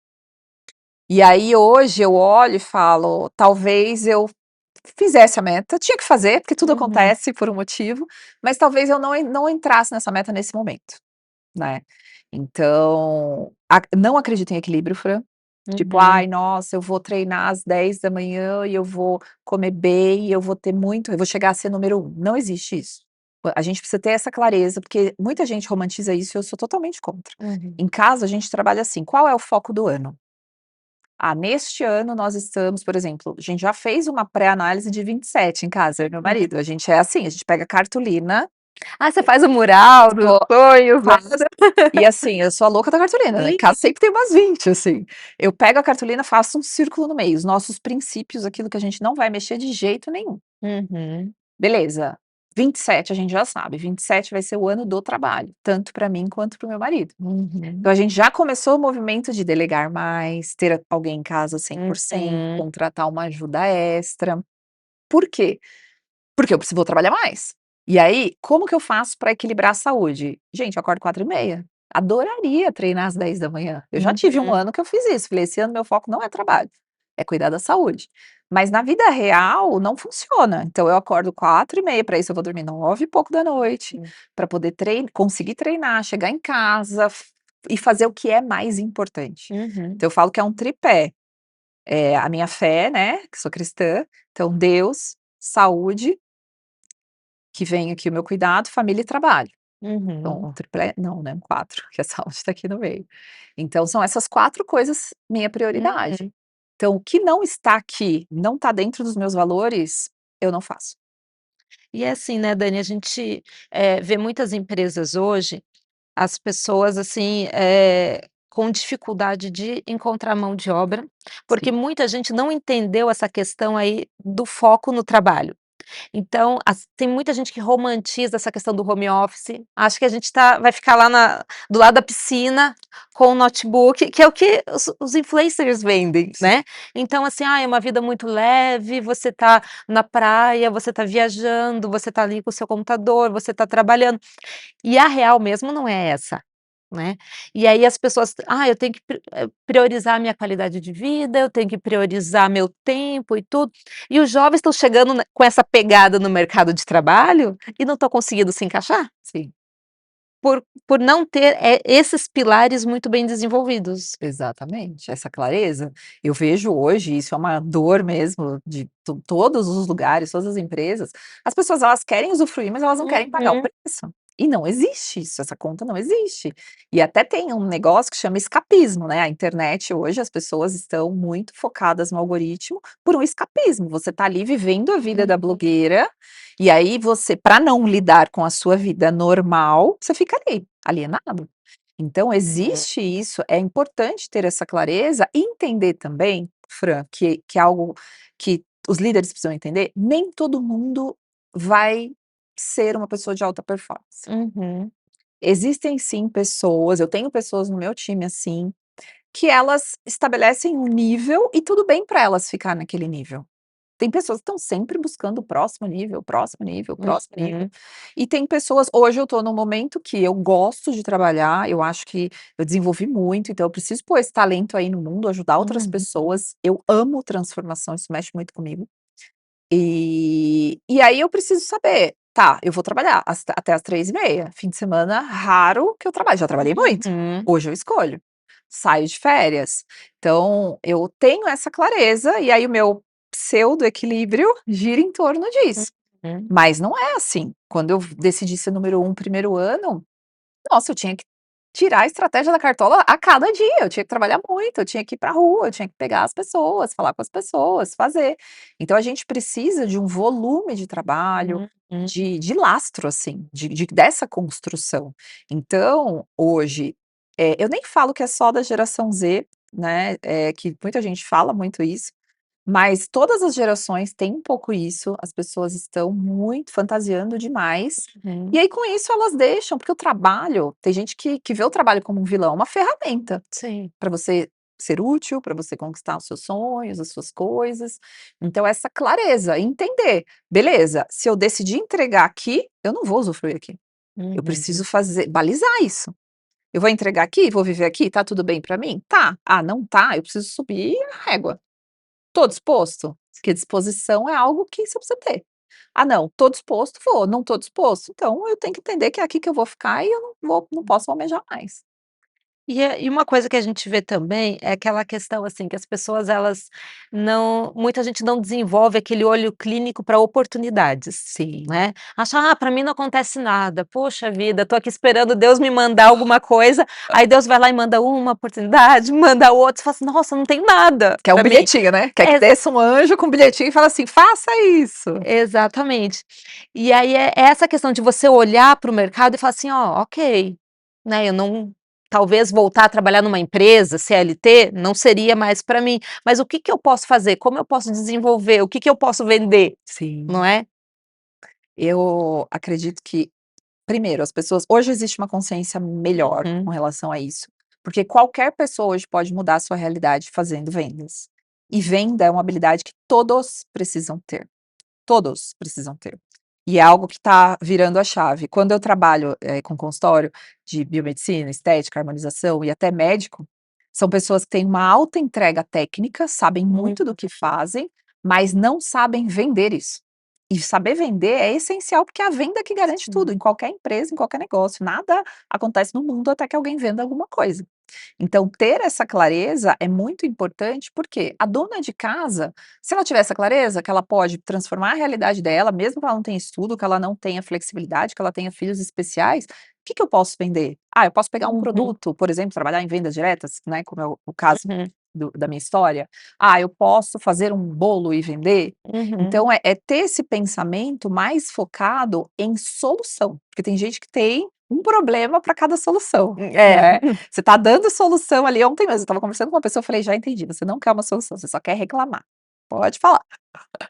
e aí hoje eu olho e falo: "Talvez eu fizesse a meta, tinha que fazer, porque tudo Uhum. acontece por um motivo, mas talvez eu não entrasse nessa meta nesse momento", né. Então, não acredito em equilíbrio, Fran. Tipo: Uhum. "Ai, nossa, eu vou treinar às 10 da manhã e eu vou comer bem e eu vou chegar a ser número um". Não existe isso. A gente precisa ter essa clareza, porque muita gente romantiza isso e eu sou totalmente contra. Uhum. Em casa, a gente trabalha assim: qual é o foco do ano? Ah, neste ano nós estamos, por exemplo, a gente já fez uma pré-análise de 27 em casa, eu e meu Uhum. marido. A gente é assim, a gente pega a cartolina. Ah, você faz o mural dos Sou sonhos lá. Faço. E assim, eu sou a louca da cartolina, né, em casa sempre tem umas 20, assim. Eu pego a cartolina, faço um círculo no meio, os nossos princípios, aquilo que a gente não vai mexer de jeito nenhum. Uhum. Beleza, 27 a gente já sabe, 27 vai ser o ano do trabalho, tanto para mim quanto para o meu marido. Uhum. Então a gente já começou o movimento de delegar mais, ter alguém em casa 100%, Uhum. contratar uma ajuda extra. Por quê? Porque eu vou trabalhar mais. E aí, como que eu faço para equilibrar a saúde? Gente, eu acordo 4h30. Adoraria treinar às 10 da manhã. Eu já tive um Uhum. ano que eu fiz isso. Falei, esse ano meu foco não é trabalho, é cuidar da saúde. Mas na vida real não funciona. Então eu acordo 4h30, para isso eu vou dormir 9 e pouco da noite, para poder conseguir treinar, chegar em casa e fazer o que é mais importante. Uhum. Então eu falo que é um tripé. É a minha fé, né, que sou cristã, então Deus, saúde, que vem aqui o meu cuidado, família e trabalho. Então, Uhum. um triplé não, né, um 4, que a saúde está aqui no meio. Então são essas 4 coisas minha prioridade. Uhum. Então o que não está aqui, não está dentro dos meus valores, eu não faço. E é assim, né, Dani, a gente, vê muitas empresas hoje, as pessoas, assim, com dificuldade de encontrar mão de obra, porque Sim. muita gente não entendeu essa questão aí do foco no trabalho. Então, tem muita gente que romantiza essa questão do home office, acha que a gente vai ficar lá do lado da piscina com o notebook, que é o que os influencers vendem, Sim. né. Então assim, é uma vida muito leve, você tá na praia, você tá viajando, você tá ali com o seu computador, você tá trabalhando, e a real mesmo não é essa, né. E aí as pessoas: "Ah, eu tenho que priorizar a minha qualidade de vida, eu tenho que priorizar meu tempo e tudo", e os jovens estão chegando com essa pegada no mercado de trabalho e não estão conseguindo se encaixar, Sim. por não ter, esses pilares muito bem desenvolvidos. Exatamente, essa clareza. Eu vejo hoje, isso é uma dor mesmo de todos os lugares, todas as empresas, as pessoas elas querem usufruir, mas elas não querem pagar o Uhum. preço. E não existe isso, essa conta não existe. E até tem um negócio que chama escapismo, né, a internet hoje as pessoas estão muito focadas no algoritmo por um escapismo, você tá ali vivendo a vida da Uhum. blogueira, e aí você para não lidar com a sua vida normal, você fica ali, alienado. Então existe isso, é importante ter essa clareza e entender também, Fran, que é algo que os líderes precisam entender, nem todo mundo vai ser uma pessoa de alta performance. Uhum. Existem sim pessoas, eu tenho pessoas no meu time assim, que elas estabelecem um nível e tudo bem para elas ficar naquele nível. Tem pessoas que estão sempre buscando o próximo nível, próximo nível, próximo nível. Uhum. E tem pessoas hoje eu estou num momento que eu gosto de trabalhar, eu acho que eu desenvolvi muito, então eu preciso pôr esse talento aí no mundo, ajudar outras Uhum. pessoas. Eu amo transformação, isso mexe muito comigo. E aí eu preciso saber, tá, eu vou trabalhar até às 3h30, fim de semana raro que eu trabalho, já trabalhei muito, Uhum. hoje eu escolho, saio de férias, então eu tenho essa clareza e aí o meu pseudo equilíbrio gira em torno disso, Uhum. mas não é assim, quando eu decidi ser número 1 primeiro ano, nossa, eu tinha que tirar a estratégia da cartola a cada dia, eu tinha que trabalhar muito, eu tinha que ir pra rua, eu tinha que pegar as pessoas, falar com as pessoas, fazer. Então a gente precisa de um volume de trabalho, Uhum. de lastro, assim, dessa construção. Então, hoje, eu nem falo que é só da geração Z, né, que muita gente fala muito isso, mas todas as gerações têm um pouco isso, as pessoas estão muito fantasiando demais, Uhum. e aí com isso elas deixam, porque o trabalho tem gente que vê o trabalho como um vilão, uma ferramenta Sim. para você ser útil, para você conquistar os seus sonhos, as suas coisas. Então essa clareza, entender, beleza, se eu decidir entregar aqui, eu não vou usufruir aqui. Eu Uhum. preciso fazer balizar isso. Eu vou entregar aqui, vou viver aqui, tá tudo bem para mim? Tá. Ah, não tá, eu preciso subir a régua. Tô disposto? Porque disposição é algo que você precisa ter. "Ah não, tô disposto, vou, não tô disposto, então eu tenho que entender que é aqui que eu vou ficar e eu não posso almejar mais". E uma coisa que a gente vê também é aquela questão, assim, que as pessoas elas não muita gente não desenvolve aquele olho clínico para oportunidades, Sim. né. Acha: "Ah, para mim não acontece nada, poxa vida, tô aqui esperando Deus me mandar alguma coisa", aí Deus vai lá e manda uma oportunidade, manda outra, você fala assim: "Nossa, não tem nada Quer um para mim". bilhetinho, né, quer que Exa desça um anjo com um bilhetinho e fala assim: "Faça isso". exatamente. E aí é essa questão de você olhar para o mercado e falar assim: "Ó, ok, né, eu não talvez voltar a trabalhar numa empresa, CLT, não seria mais para mim, mas o que que eu posso fazer? Como eu posso desenvolver? O que que eu posso vender?", não Sim. é? Eu acredito que, primeiro, as pessoas hoje existe uma consciência melhor com Uhum, relação a isso, porque qualquer pessoa hoje pode mudar a sua realidade fazendo vendas. E venda é uma habilidade que todos precisam ter. Todos precisam ter. E é algo que está virando a chave. Quando eu trabalho, com consultório de biomedicina, estética, harmonização e até médico, são pessoas que têm uma alta entrega técnica, sabem muito do uhum, que fazem, mas não sabem vender isso. E saber vender é essencial, porque é a venda que garante tudo, sim. em qualquer empresa, em qualquer negócio. Nada acontece no mundo até que alguém venda alguma coisa. Então, ter essa clareza é muito importante, porque a dona de casa, se ela tiver essa clareza, que ela pode transformar a realidade dela, mesmo que ela não tenha estudo, que ela não tenha flexibilidade, que ela tenha filhos especiais, o que que eu posso vender? Ah, eu posso pegar um Uhum, produto, por exemplo, trabalhar em vendas diretas, né, como é o caso uhum, da minha história. Ah, eu posso fazer um bolo e vender. uhum. Então, é ter esse pensamento mais focado em solução, porque tem gente que tem um problema para cada solução, É. né? Você tá dando solução ali ontem mesmo, eu estava conversando com uma pessoa, eu falei: "Já entendi, você não quer uma solução, você só quer reclamar. Pode falar".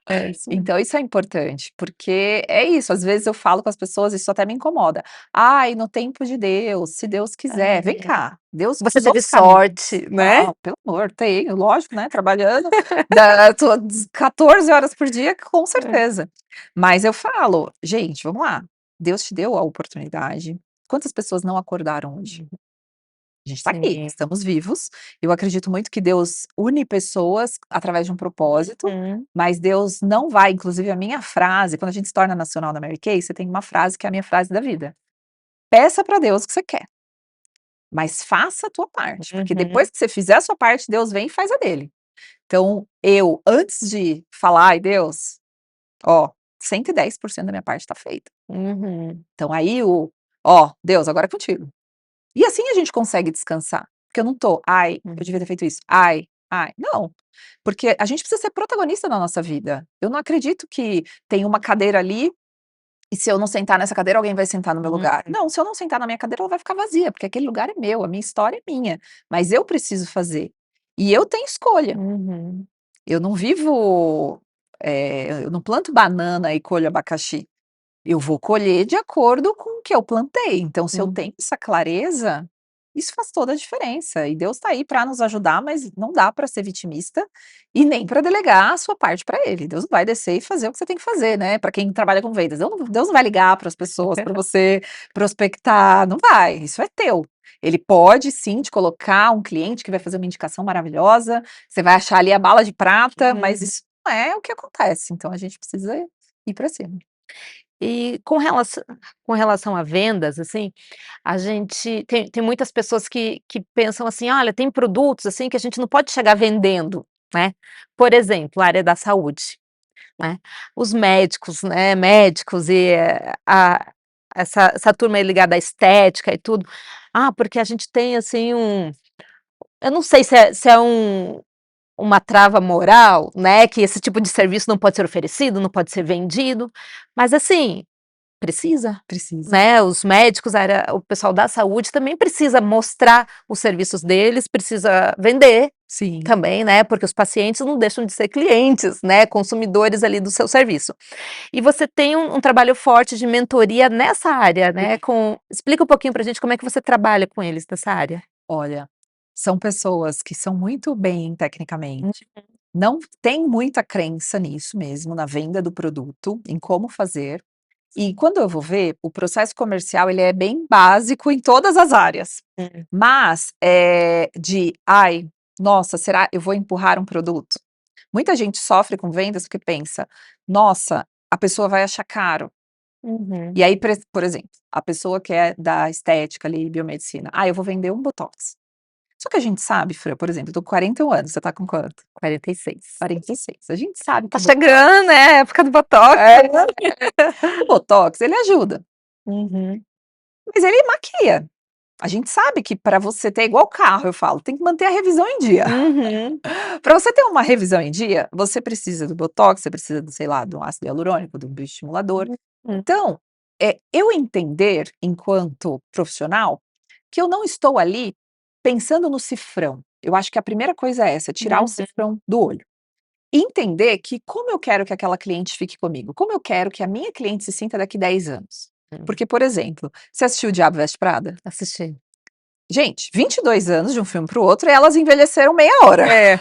É isso mesmo. Então isso é importante, porque é isso, às vezes eu falo com as pessoas, isso até me incomoda: "Ai, no tempo de Deus, se Deus quiser". Vem É. cá, Deus Você faz teve outros caminhos. sorte, né? Não, pelo amor, tenho, lógico, né, trabalhando, da tô 14 horas por dia, com É. certeza. Mas eu falo: "Gente, vamos lá, Deus te deu a oportunidade, quantas pessoas não acordaram hoje?". A gente está aqui, Sim. estamos vivos. Eu acredito muito que Deus une pessoas através de um propósito, Uhum. mas Deus não vai, inclusive a minha frase, quando a gente se torna nacional da Mary Kay, você tem uma frase que é a minha frase da vida: "Peça para Deus o que você quer, mas faça a tua parte", porque Uhum. depois que você fizer a sua parte, Deus vem e faz a dele. Então eu, antes de falar: "Ai Deus, ó, 110% da minha parte está feita". Uhum. Então aí ó, Deus, agora é contigo. E assim a gente consegue descansar, porque eu não tô, ai, eu devia ter feito isso, ai, não, porque a gente precisa ser protagonista na nossa vida. Eu não acredito que tem uma cadeira ali e se eu não sentar nessa cadeira, alguém vai sentar no meu lugar. Não, se eu não sentar na minha cadeira, ela vai ficar vazia, porque aquele lugar é meu, a minha história é minha, mas eu preciso fazer. E eu tenho escolha. Uhum. Eu não vivo, eu não planto banana e colho abacaxi. Eu vou colher de acordo com o que eu plantei. Então, se eu Uhum. tenho essa clareza, isso faz toda a diferença. E Deus está aí para nos ajudar, mas não dá para ser vitimista e nem para delegar a sua parte para Ele. Deus vai descer e fazer o que você tem que fazer, né? Para quem trabalha com vendas, Deus não vai ligar para as pessoas para você prospectar, não vai. Isso é teu. Ele pode sim te colocar um cliente que vai fazer uma indicação maravilhosa, você vai achar ali a bala de prata, mas isso não é o que acontece. Então, a gente precisa ir para cima. E com relação a vendas, assim, a gente tem muitas pessoas que pensam assim: "Olha, tem produtos, assim, que a gente não pode chegar vendendo", né. Por exemplo, a área da saúde, né. Os médicos, né, médicos e, a essa turma aí ligada à estética e tudo. "Ah, porque a gente tem, assim, eu não sei se é uma trava moral, né, que esse tipo de serviço não pode ser oferecido, não pode ser vendido", mas assim, precisa, Precisa. né, os médicos, o pessoal da saúde também precisa mostrar os serviços deles, precisa vender Sim. também, né, porque os pacientes não deixam de ser clientes, né, consumidores ali do seu serviço. E você tem um trabalho forte de mentoria nessa área, né, explica um pouquinho pra gente como é que você trabalha com eles nessa área. Olha, são pessoas que são muito bem Hum. tecnicamente, não tem muita crença nisso mesmo, na venda do produto, em como fazer. E quando eu vou ver, o processo comercial ele é bem básico em todas as áreas. Hum. Mas, "Ai, nossa, será eu vou empurrar um produto?". Muita gente sofre com vendas porque pensa: "Nossa, a pessoa vai achar caro". Uhum. E aí, por exemplo, a pessoa que é da estética ali, biomedicina: "Ah, eu vou vender um botox". Só que a gente sabe, Fran, por exemplo, eu tô com 41 anos, você tá com quanto? 46. 46. A gente sabe que Tá o chegando, né, a época do botox. é, o botox ele ajuda, Uhum. mas ele maquia. A gente sabe que para você ter igual carro, eu falo, tem que manter a revisão em dia. Uhum. Para você ter uma revisão em dia, você precisa do botox, você precisa do, sei lá, do ácido hialurônico, do bioestimulador. Uhum. Então, eu entender, enquanto profissional, que eu não estou ali pensando no cifrão. Eu acho que a primeira coisa é essa, tirar o Uhum. cifrão do olho. E entender que como eu quero que aquela cliente fique comigo, como eu quero que a minha cliente se sinta daqui 10 anos. Porque, por exemplo, você assistiu O Diabo Veste Prada? Assisti. Gente, 22 anos de um filme para o outro e elas envelheceram meia hora. É.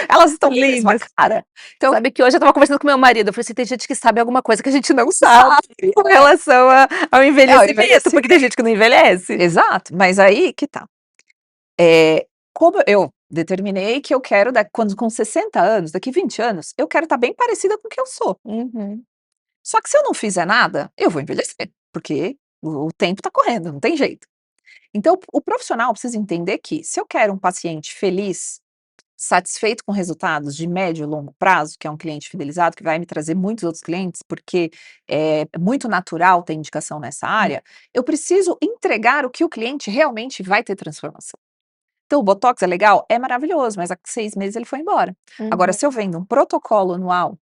Elas estão com a mesma Lindas. cara. Então, Sabe que hoje eu estava conversando com meu marido, eu falei assim: "Tem gente que sabe alguma coisa que a gente não sabe sabe, com relação ao o envelhecimento", porque tem envelhecimento. gente que não envelhece. Exato, mas aí que tá. Como eu determinei que eu quero quando com 60 anos, daqui 20 anos, eu quero estar bem parecida com o que eu sou. Uhum. Só que se eu não fizer nada, eu vou envelhecer, porque o tempo tá correndo, não tem jeito. Então o profissional precisa entender que se eu quero um paciente feliz, satisfeito com resultados de médio e longo prazo, que é um cliente fidelizado, que vai me trazer muitos outros clientes, porque é muito natural ter indicação nessa área, eu preciso entregar o que o cliente realmente vai ter transformação. Então, o botox é legal? É maravilhoso, mas há 6 meses ele foi embora. Agora, Uhum. se eu vendo um protocolo anual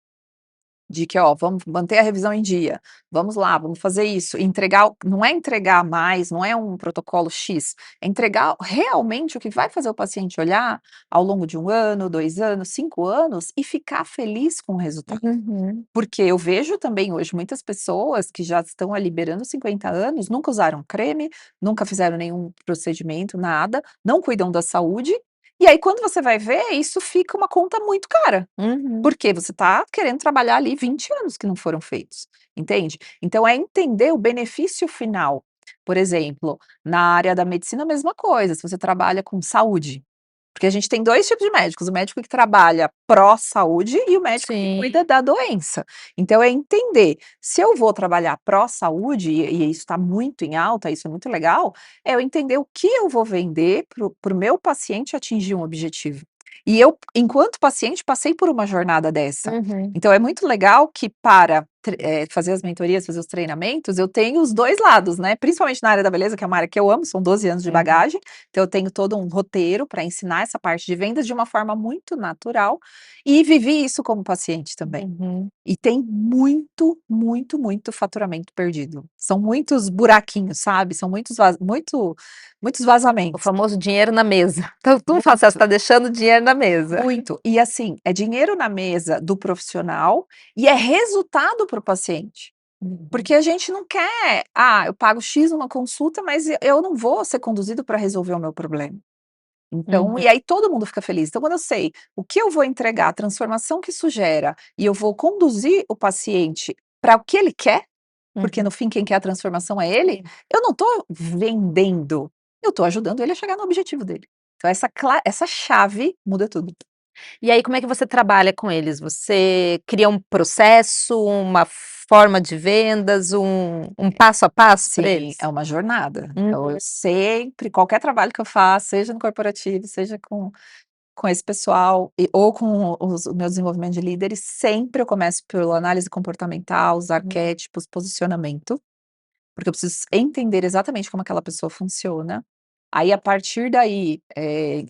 de que, ó, vamos manter a revisão em dia, vamos lá, vamos fazer isso, entregar, não é entregar mais, não é um protocolo X, é entregar realmente o que vai fazer o paciente olhar ao longo de 1 ano, 2 anos, 5 anos e ficar feliz com o resultado. Uhum. Porque eu vejo também hoje muitas pessoas que já estão ali beirando 50 anos, nunca usaram creme, nunca fizeram nenhum procedimento, nada, não cuidam da saúde, e aí quando você vai ver, isso fica uma conta muito cara. Uhum. Porque você está querendo trabalhar ali 20 anos que não foram feitos, entende? Então é entender o benefício final. Por exemplo, na área da medicina a mesma coisa, se você trabalha com saúde, porque a gente tem 2 tipos de médicos, o médico que trabalha pró-saúde e o médico que Sim. cuida da doença. Então é entender, se eu vou trabalhar pró-saúde, e isso está muito em alta, isso é muito legal, é eu entender o que eu vou vender para o meu paciente atingir um objetivo. E eu, enquanto paciente, passei por uma jornada dessa. Uhum. Então é muito legal que para fazer as mentorias, fazer os treinamentos, eu tenho os 2 lados, né, principalmente na área da beleza, que é uma área que eu amo, são 12 anos de bagagem, então eu tenho todo um roteiro para ensinar essa parte de vendas de uma forma muito natural, e vivi isso como paciente também. Uhum. E tem muito, muito, muito faturamento perdido. São muitos buraquinhos, sabe, são muitos O vazamentos. famoso dinheiro na mesa. Então, tu não fala, você está deixando dinheiro na mesa. Muito. E assim, é dinheiro na mesa do profissional e é resultado para o paciente. Porque a gente não quer, eu pago X numa consulta, mas eu não vou ser conduzido para resolver o meu problema. Então, Uhum. e aí todo mundo fica feliz. Então, quando eu sei o que eu vou entregar, a transformação que isso gera, e eu vou conduzir o paciente para o que ele quer, porque no fim quem quer a transformação é ele, eu não estou vendendo, eu estou ajudando ele a chegar no objetivo dele. Então, essa chave muda tudo. E aí, como é que você trabalha com eles? Você cria um processo, uma forma de vendas, um passo a passo para Sim, eles? é uma jornada. Então Uhum. eu sempre, qualquer trabalho que eu faço, seja no corporativo, seja com esse pessoal ou com o meu desenvolvimento de líderes, sempre eu começo pela análise comportamental, os arquétipos, posicionamento, porque eu preciso entender exatamente como aquela pessoa funciona. Aí, a partir daí,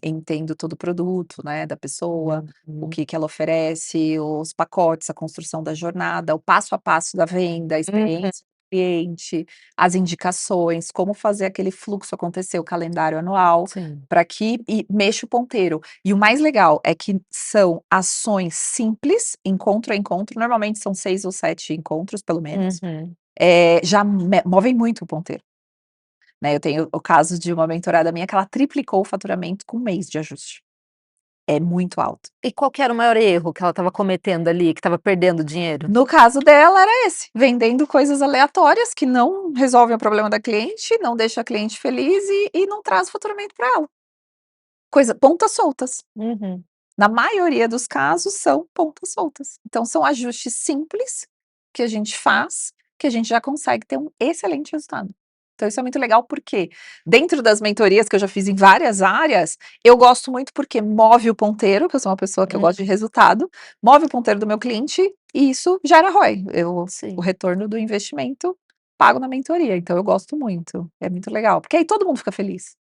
entendo todo o produto, né, da pessoa, o Uhum. que ela oferece, os pacotes, a construção da jornada, o passo a passo da venda, a Uhum. experiência do cliente, as indicações, como fazer aquele fluxo acontecer, o calendário anual, Sim. para que mexa o ponteiro. E o mais legal é que são ações simples, encontro a encontro, normalmente são 6 ou 7 encontros, pelo menos, Uhum. já movem muito o ponteiro. Né, eu tenho o caso de uma mentorada minha que ela triplicou o faturamento com 1 mês de ajuste. É muito alto. E qual que era o maior erro que ela estava cometendo ali, que estava perdendo dinheiro? No caso dela era esse, vendendo coisas aleatórias que não resolvem o problema da cliente, não deixa a cliente feliz e não traz faturamento para ela. Pontas soltas. Uhum. Na maioria dos casos são pontas soltas. Então são ajustes simples que a gente faz, que a gente já consegue ter um excelente resultado. Então isso é muito legal, porque dentro das mentorias que eu já fiz em várias áreas, eu gosto muito porque move o ponteiro, que eu sou uma pessoa que eu gosto de resultado, move o ponteiro do meu cliente e isso gera ROI. O Sim, retorno do investimento pago na mentoria, então eu gosto muito, é muito legal, porque aí todo mundo fica feliz.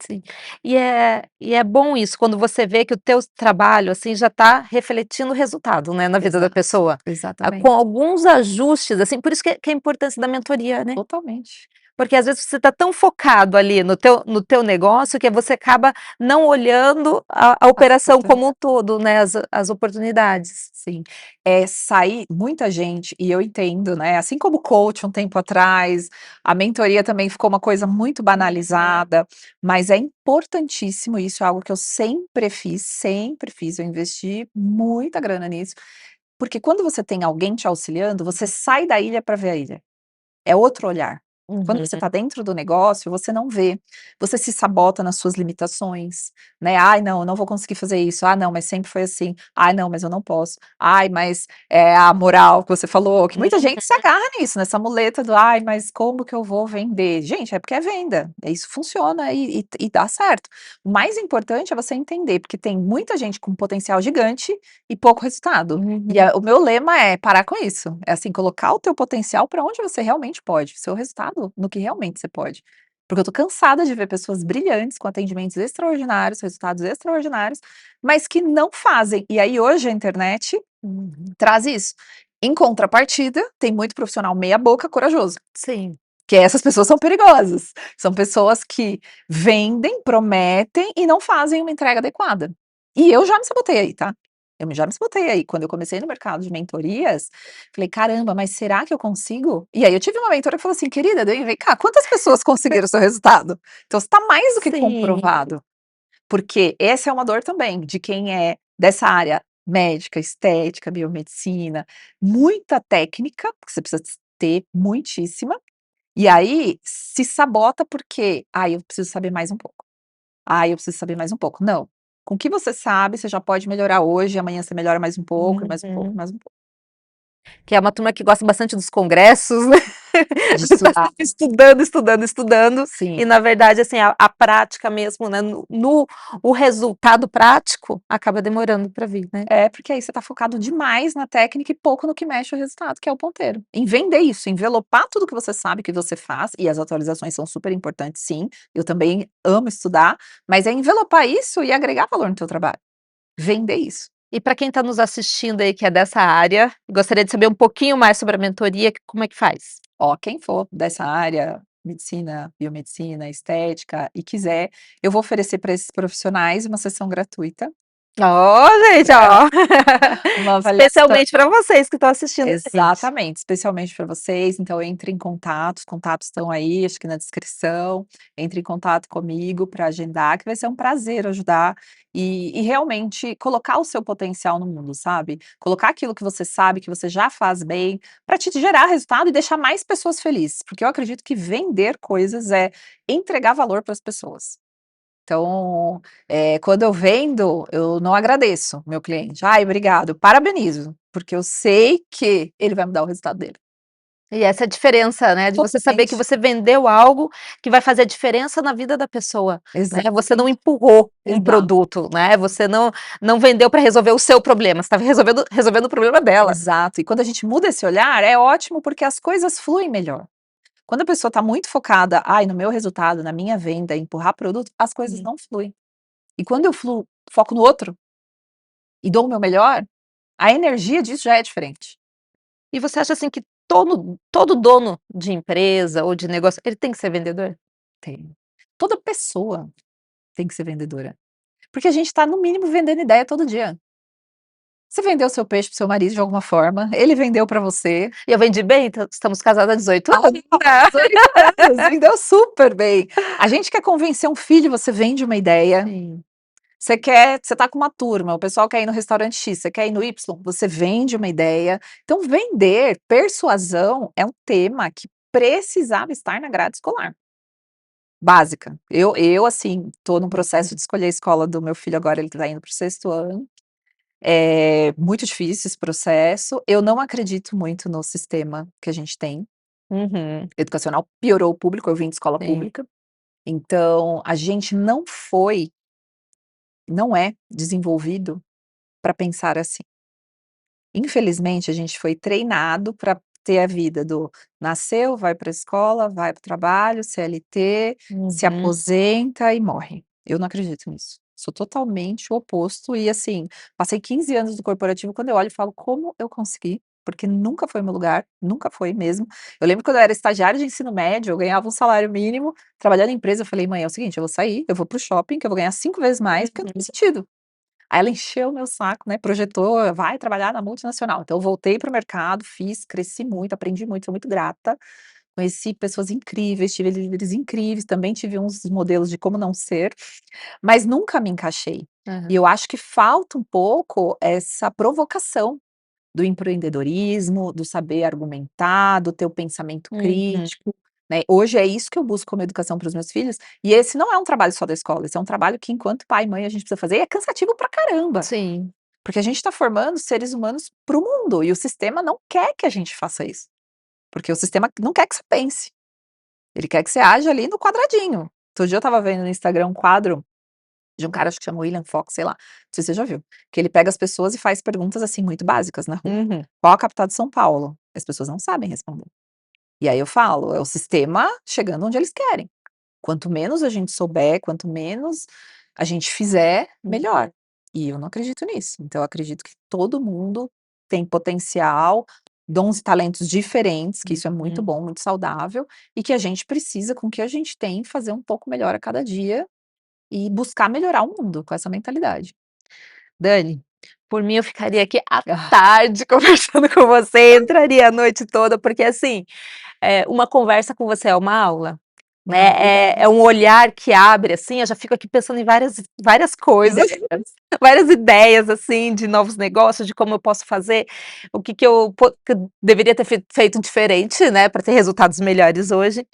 sim. E é bom isso, quando você vê que o teu trabalho, assim, já está refletindo o resultado, né, na vida da Exato, pessoa. Com exatamente, alguns ajustes, assim, por isso que é a importância da mentoria, né. totalmente. Porque às vezes você está tão focado ali no teu negócio, que você acaba não olhando a operação como um todo, né, as oportunidades. Sim, sair muita gente, e eu entendo, né, assim como o coach um tempo atrás, a mentoria também ficou uma coisa muito banalizada, mas é importantíssimo, isso é algo que eu sempre fiz, eu investi muita grana nisso, porque quando você tem alguém te auxiliando, você sai da ilha para ver a ilha. É outro olhar. Quando Uhum. você está dentro do negócio, você não vê, você se sabota nas suas limitações, né, "Ai não, eu não vou conseguir fazer isso. Ah não, mas sempre foi assim. Ai não, mas eu não posso. Ai, mas é a moral que você falou", que muita gente se agarra nisso, nessa muleta do: "Ai, mas como que eu vou vender?". Gente, é porque é venda, isso funciona e dá certo. O mais importante é você entender, porque tem muita gente com potencial gigante e pouco resultado. E Uhum. o meu lema é parar com isso, é assim, colocar o teu potencial para onde você realmente pode, seu resultado no que realmente você pode. Porque eu tô cansada de ver pessoas brilhantes, com atendimentos extraordinários, resultados extraordinários, mas que não fazem. E aí hoje a internet Uhum. traz isso. Em contrapartida, tem muito profissional meia boca corajoso, Sim, que essas pessoas são perigosas. São pessoas que vendem, prometem e não fazem uma entrega adequada. E eu já me sabotei aí, tá? Já me sabotei aí. Quando eu comecei no mercado de mentorias, falei: "Caramba, mas será que eu consigo?". E aí eu tive uma mentora que falou assim: "Querida, vem cá, quantas pessoas conseguiram o seu resultado? Então você tá mais do que sim. comprovado". Porque essa é uma dor também de quem é dessa área médica, estética, biomedicina, muita técnica, que você precisa ter muitíssima, e aí, se sabota porque: "Ai, eu preciso saber mais um pouco. Ai, eu preciso saber mais um pouco". Não, com o que você sabe, você já pode melhorar hoje, amanhã você melhora mais um pouco, e mais um pouco, Uhum. mais um pouco. Que é uma turma que gosta bastante dos congressos, né? De estudar. Estudando, Sim. e na verdade, assim, a prática mesmo, né, o resultado prático acaba demorando para vir, né? É, porque aí você tá focado demais na técnica e pouco no que mexe o resultado, que é o ponteiro. Em vender isso, envelopar tudo que você sabe que você faz, e as atualizações são super importantes, sim. Eu também amo estudar, mas é envelopar isso e agregar valor no teu trabalho. Vender isso. E para quem está nos assistindo aí, que é dessa área, gostaria de saber um pouquinho mais sobre a mentoria, como é que faz? Ó, quem for dessa área, medicina, biomedicina, estética, e quiser, eu vou oferecer para esses profissionais uma sessão gratuita. Ó, gente, ó. Uma avaliação. Especialmente para vocês que estão assistindo a gente. Exatamente, especialmente para vocês, então entre em contato, os contatos estão aí, acho que na descrição, entre em contato comigo para agendar, que vai ser um prazer ajudar e realmente colocar o seu potencial no mundo, sabe? Colocar aquilo que você sabe, que você já faz bem, para te gerar resultado e deixar mais pessoas felizes, porque eu acredito que vender coisas é entregar valor para as pessoas. Então, quando eu vendo, eu não agradeço meu cliente. "Ai, obrigado", eu parabenizo, porque eu sei que ele vai mudar o resultado dele. E essa é a diferença, né, de você saber que Totalmente. você vendeu algo que vai fazer a diferença na vida da pessoa, né, você não Exatamente. empurrou um Exato. produto, né, você não vendeu para resolver o seu problema, você estava resolvendo o problema dela. Exato. E quando a gente muda esse olhar, é ótimo, porque as coisas fluem melhor. Quando a pessoa está muito focada: "Ai, no meu resultado, na minha venda, em empurrar produto", as coisas não fluem. E quando eu foco no outro e dou o meu melhor, a energia disso já é diferente. E você acha, assim, que todo dono de empresa ou de negócio, ele tem que ser vendedor? Tem. Toda pessoa tem que ser vendedora. Porque a gente está, no mínimo, vendendo ideia todo dia. Você vendeu seu peixe para seu marido de alguma forma, ele vendeu para você. E eu vendi bem, estamos casados há 18 Ah, anos. 18 anos, vendeu super bem. A gente quer convencer um filho, você vende uma ideia. Sim. Você tá com uma turma, o pessoal quer ir no restaurante X, você quer ir no Y, você vende uma ideia. Então vender, persuasão é um tema que precisava estar na grade escolar. Básica. Assim, tô no processo de escolher a escola do meu filho agora, ele tá indo para o 6º ano. É muito difícil esse processo. Eu não acredito muito no sistema que a gente tem, Uhum. educacional, piorou o público, eu vim de escola Sim. pública. Então, a gente não é desenvolvido para pensar assim. Infelizmente, a gente foi treinado para ter a vida do nasceu, vai para a escola, vai para o trabalho, CLT, se Uhum. aposenta e morre. Eu não acredito nisso. Sou totalmente o oposto e, assim, passei 15 anos no corporativo, quando eu olho, e falo: "Como eu consegui?", porque nunca foi meu lugar, nunca foi mesmo. Eu lembro quando eu era estagiária de ensino médio, eu ganhava um salário mínimo, trabalhando em empresa, eu falei: "Mãe, é o seguinte, eu vou sair, eu vou para o shopping, que eu vou ganhar 5 vezes mais, porque não tem sentido". Aí ela encheu o meu saco, né, projetou: "Vai trabalhar na multinacional". Então eu voltei para o mercado, fiz, cresci muito, aprendi muito, sou muito grata. Conheci pessoas incríveis, tive líderes incríveis, também tive uns modelos de como não ser, mas nunca me encaixei. E Aham. eu acho que falta um pouco essa provocação do empreendedorismo, do saber argumentar, do teu pensamento Uhum. crítico, né. Hoje é isso que eu busco como educação para os meus filhos, e esse não é um trabalho só da escola, esse é um trabalho que enquanto pai e mãe a gente precisa fazer e é cansativo pra caramba, Sim. porque a gente está formando seres humanos para o mundo e o sistema não quer que a gente faça isso, porque o sistema não quer que você pense, ele quer que você haja ali no quadradinho. Outro dia eu estava vendo no Instagram um quadro de um cara, acho que chama William Fox, sei lá, não sei se você já viu, que ele pega as pessoas e faz perguntas, assim, muito básicas na rua. Uhum. Qual a capital de São Paulo? As pessoas não sabem responder. E aí eu falo, é o sistema chegando onde eles querem. Quanto menos a gente souber, quanto menos a gente fizer, melhor. E eu não acredito nisso. Então eu acredito que todo mundo tem potencial, dons e talentos diferentes, que isso é muito Uhum. bom, muito saudável, e que a gente precisa, com o que a gente tem, fazer um pouco melhor a cada dia e buscar melhorar o mundo com essa mentalidade. Dani, por mim eu ficaria aqui à Ah, tarde conversando com você, entraria a noite toda, porque assim, uma conversa com você é uma aula, né, obrigada. é um olhar que abre, assim, eu já fico aqui pensando em várias coisas, Ideias. várias ideias, assim, de novos negócios, de como eu posso fazer, o que eu deveria ter feito diferente, né, para ter resultados melhores hoje.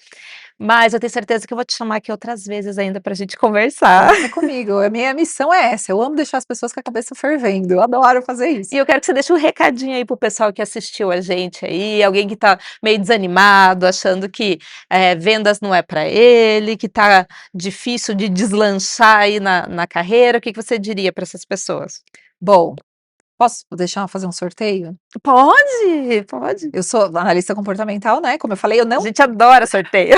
Mas eu tenho certeza que eu vou te chamar aqui outras vezes ainda pra gente conversar. Conta comigo, a minha missão é essa, eu amo deixar as pessoas com a cabeça fervendo, eu adoro fazer isso. E eu quero que você deixe um recadinho aí pro pessoal que assistiu a gente aí, alguém que tá meio desanimado, achando que, vendas não é para ele, que tá difícil de deslanchar aí na carreira, o que que você diria para essas pessoas? Bom, posso fazer um sorteio? Pode, pode. Eu sou analista comportamental, né, como eu falei, eu A não gente adora sorteio.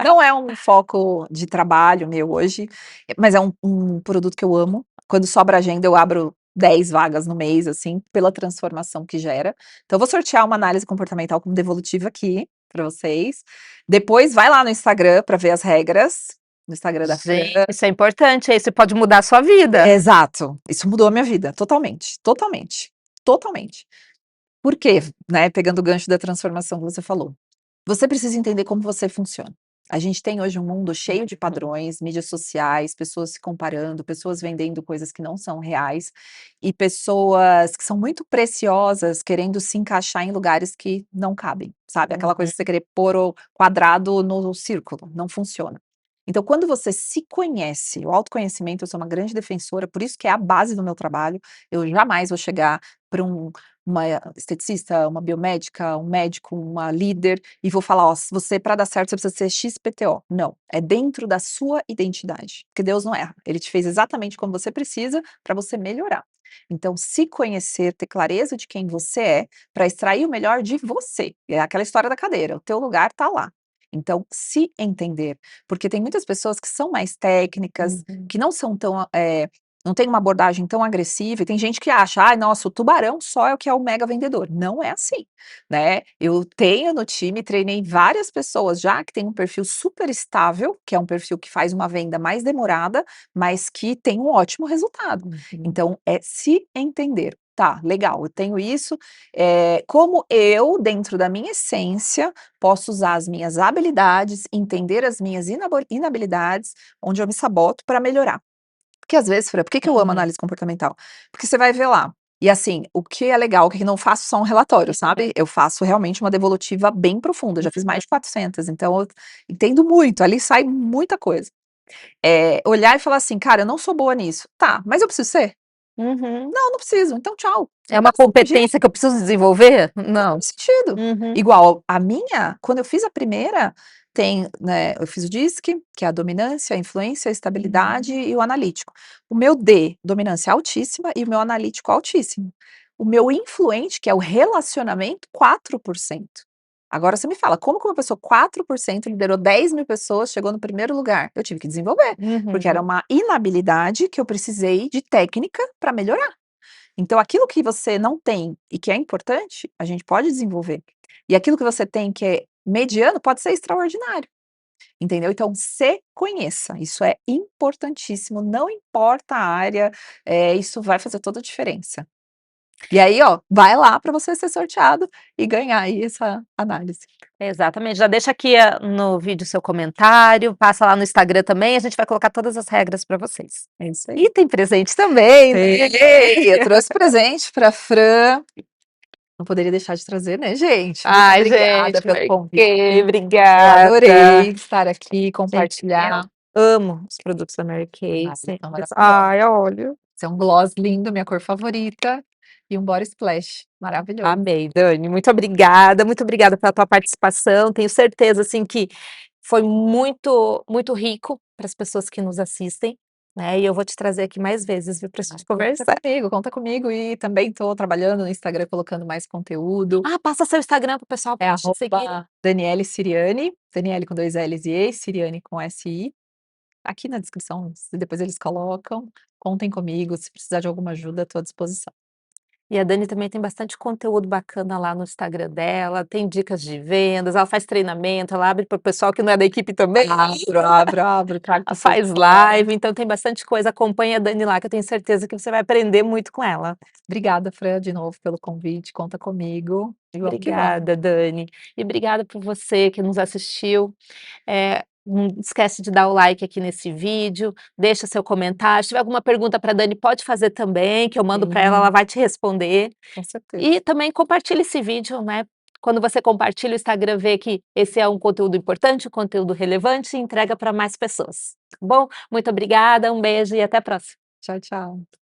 não é um foco de trabalho meu hoje, mas é um produto que eu amo. Quando sobra agenda, eu abro 10 vagas no mês, assim, pela transformação que gera. Então eu vou sortear uma análise comportamental como devolutiva aqui para vocês. Depois vai lá no Instagram para ver as regras, no Instagram da Fran. Gente, isso é importante, isso pode mudar a sua vida. Exato, isso mudou a minha vida, totalmente, totalmente, totalmente. Por quê, né, pegando o gancho da transformação que você falou. Você precisa entender como você funciona. A gente tem hoje um mundo cheio de padrões, mídias sociais, pessoas se comparando, pessoas vendendo coisas que não são reais e pessoas que são muito preciosas querendo se encaixar em lugares que não cabem, sabe? Aquela coisa de você querer pôr o quadrado no círculo, não funciona. Então, quando você se conhece, o autoconhecimento, eu sou uma grande defensora, por isso que é a base do meu trabalho. Eu jamais vou chegar para uma esteticista, uma biomédica, um médico, uma líder e vou falar: "Ó, se você para dar certo você precisa ser XPTO". Não, é dentro da sua identidade, porque Deus não erra. Ele te fez exatamente como você precisa para você melhorar. Então, se conhecer, ter clareza de quem você é, para extrair o melhor de você. É aquela história da cadeira, o teu lugar tá lá. Então, se entender, porque tem muitas pessoas que são mais técnicas, Uhum. que não são tão, não tem uma abordagem tão agressiva, e tem gente que acha: "Ai, nossa, o tubarão só é o que é o mega vendedor". Não é assim, né. Eu tenho no time, treinei várias pessoas já que tem um perfil super estável, que é um perfil que faz uma venda mais demorada, mas que tem um ótimo resultado. Uhum. Então é se entender. Tá, legal, eu tenho isso, como eu, dentro da minha essência, posso usar as minhas habilidades, entender as minhas inabilidades, onde eu me saboto para melhorar. Porque às vezes, Fran, por que que eu amo Uhum. análise comportamental? Porque você vai ver lá, e assim, o que é legal, que eu não faço só um relatório, sabe, eu faço realmente uma devolutiva bem profunda, já fiz mais de 400, então eu entendo muito, ali sai muita coisa. Olhar e falar assim: "Cara, eu não sou boa nisso". Tá, mas eu preciso ser? Uhum. Não, não preciso, então tchau. Você É não uma tá precisando de competência que eu preciso desenvolver? Não. sentido. Uhum. Igual a minha, quando eu fiz a primeira, tem, né, eu fiz o DISC, que é a dominância, a influência, a estabilidade e o analítico. O meu D, dominância altíssima, e o meu analítico altíssimo. O meu influente, que é o relacionamento, 4%. Agora você me fala, como que uma pessoa 4% liderou 10.000 pessoas, chegou no primeiro lugar? Eu tive que desenvolver, porque era Uhum. uma inabilidade que eu precisei de técnica para melhorar. Então aquilo que você não tem e que é importante, a gente pode desenvolver. E aquilo que você tem que é mediano, pode ser extraordinário, entendeu? Então se conheça, isso é importantíssimo, não importa a área, isso vai fazer toda a diferença. E aí, ó, vai lá para você ser sorteado e ganhar aí essa análise. Exatamente, já deixa aqui, no vídeo seu comentário, passa lá no Instagram também, a gente vai colocar todas as regras para vocês. É isso aí. E tem presente também, né. Tem, eu trouxe presente pra Fran. Não poderia deixar de trazer, né, gente? Muito Ai obrigada gente, pelo marquei, convite. Eu obrigada. adorei estar aqui, Gente, eu compartilhar. amo os produtos da Mary Kay, Ai, sempre são maravilhosos. ai, olha, Esse é um gloss lindo, minha cor favorita, e um body splash maravilhoso. amei, Dani, muito obrigada pela tua participação, tenho certeza, assim, que foi muito rico para as pessoas que nos assistem, né, e eu vou te trazer aqui mais vezes, viu, pra gente conversar. Conta comigo e também estou trabalhando no Instagram colocando mais conteúdo. Ah, passa seu Instagram para o pessoal É te seguir. @Daniele Siriani, Daniele com 2 L's e E, Siriani com SI. Aqui na descrição, se depois eles colocam. Contem comigo, se precisar de alguma ajuda, estou à disposição. E a Dani também tem bastante conteúdo bacana lá no Instagram dela, tem dicas de vendas, ela faz treinamento, ela abre para o pessoal que não é da equipe também. Abro, trago Ela pessoas faz de fora. live, então tem bastante coisa, acompanha a Dani lá que eu tenho certeza que você vai aprender muito com ela. Obrigada, Fran, de novo pelo convite, conta comigo e vamos que vamos. Obrigada, Dani. E obrigada por você que nos assistiu. Não esquece de dar o like aqui nesse vídeo, deixa seu comentário. Se tiver alguma pergunta para a Dani, pode fazer também, que eu mando para ela, Sim, ela vai te responder. com certeza. E também compartilhe esse vídeo, né, Quando você compartilha, o Instagram vê que esse é um conteúdo importante, um conteúdo relevante e entrega para mais pessoas. Tá bom? Muito obrigada, um beijo e até a próxima. Tchau, tchau.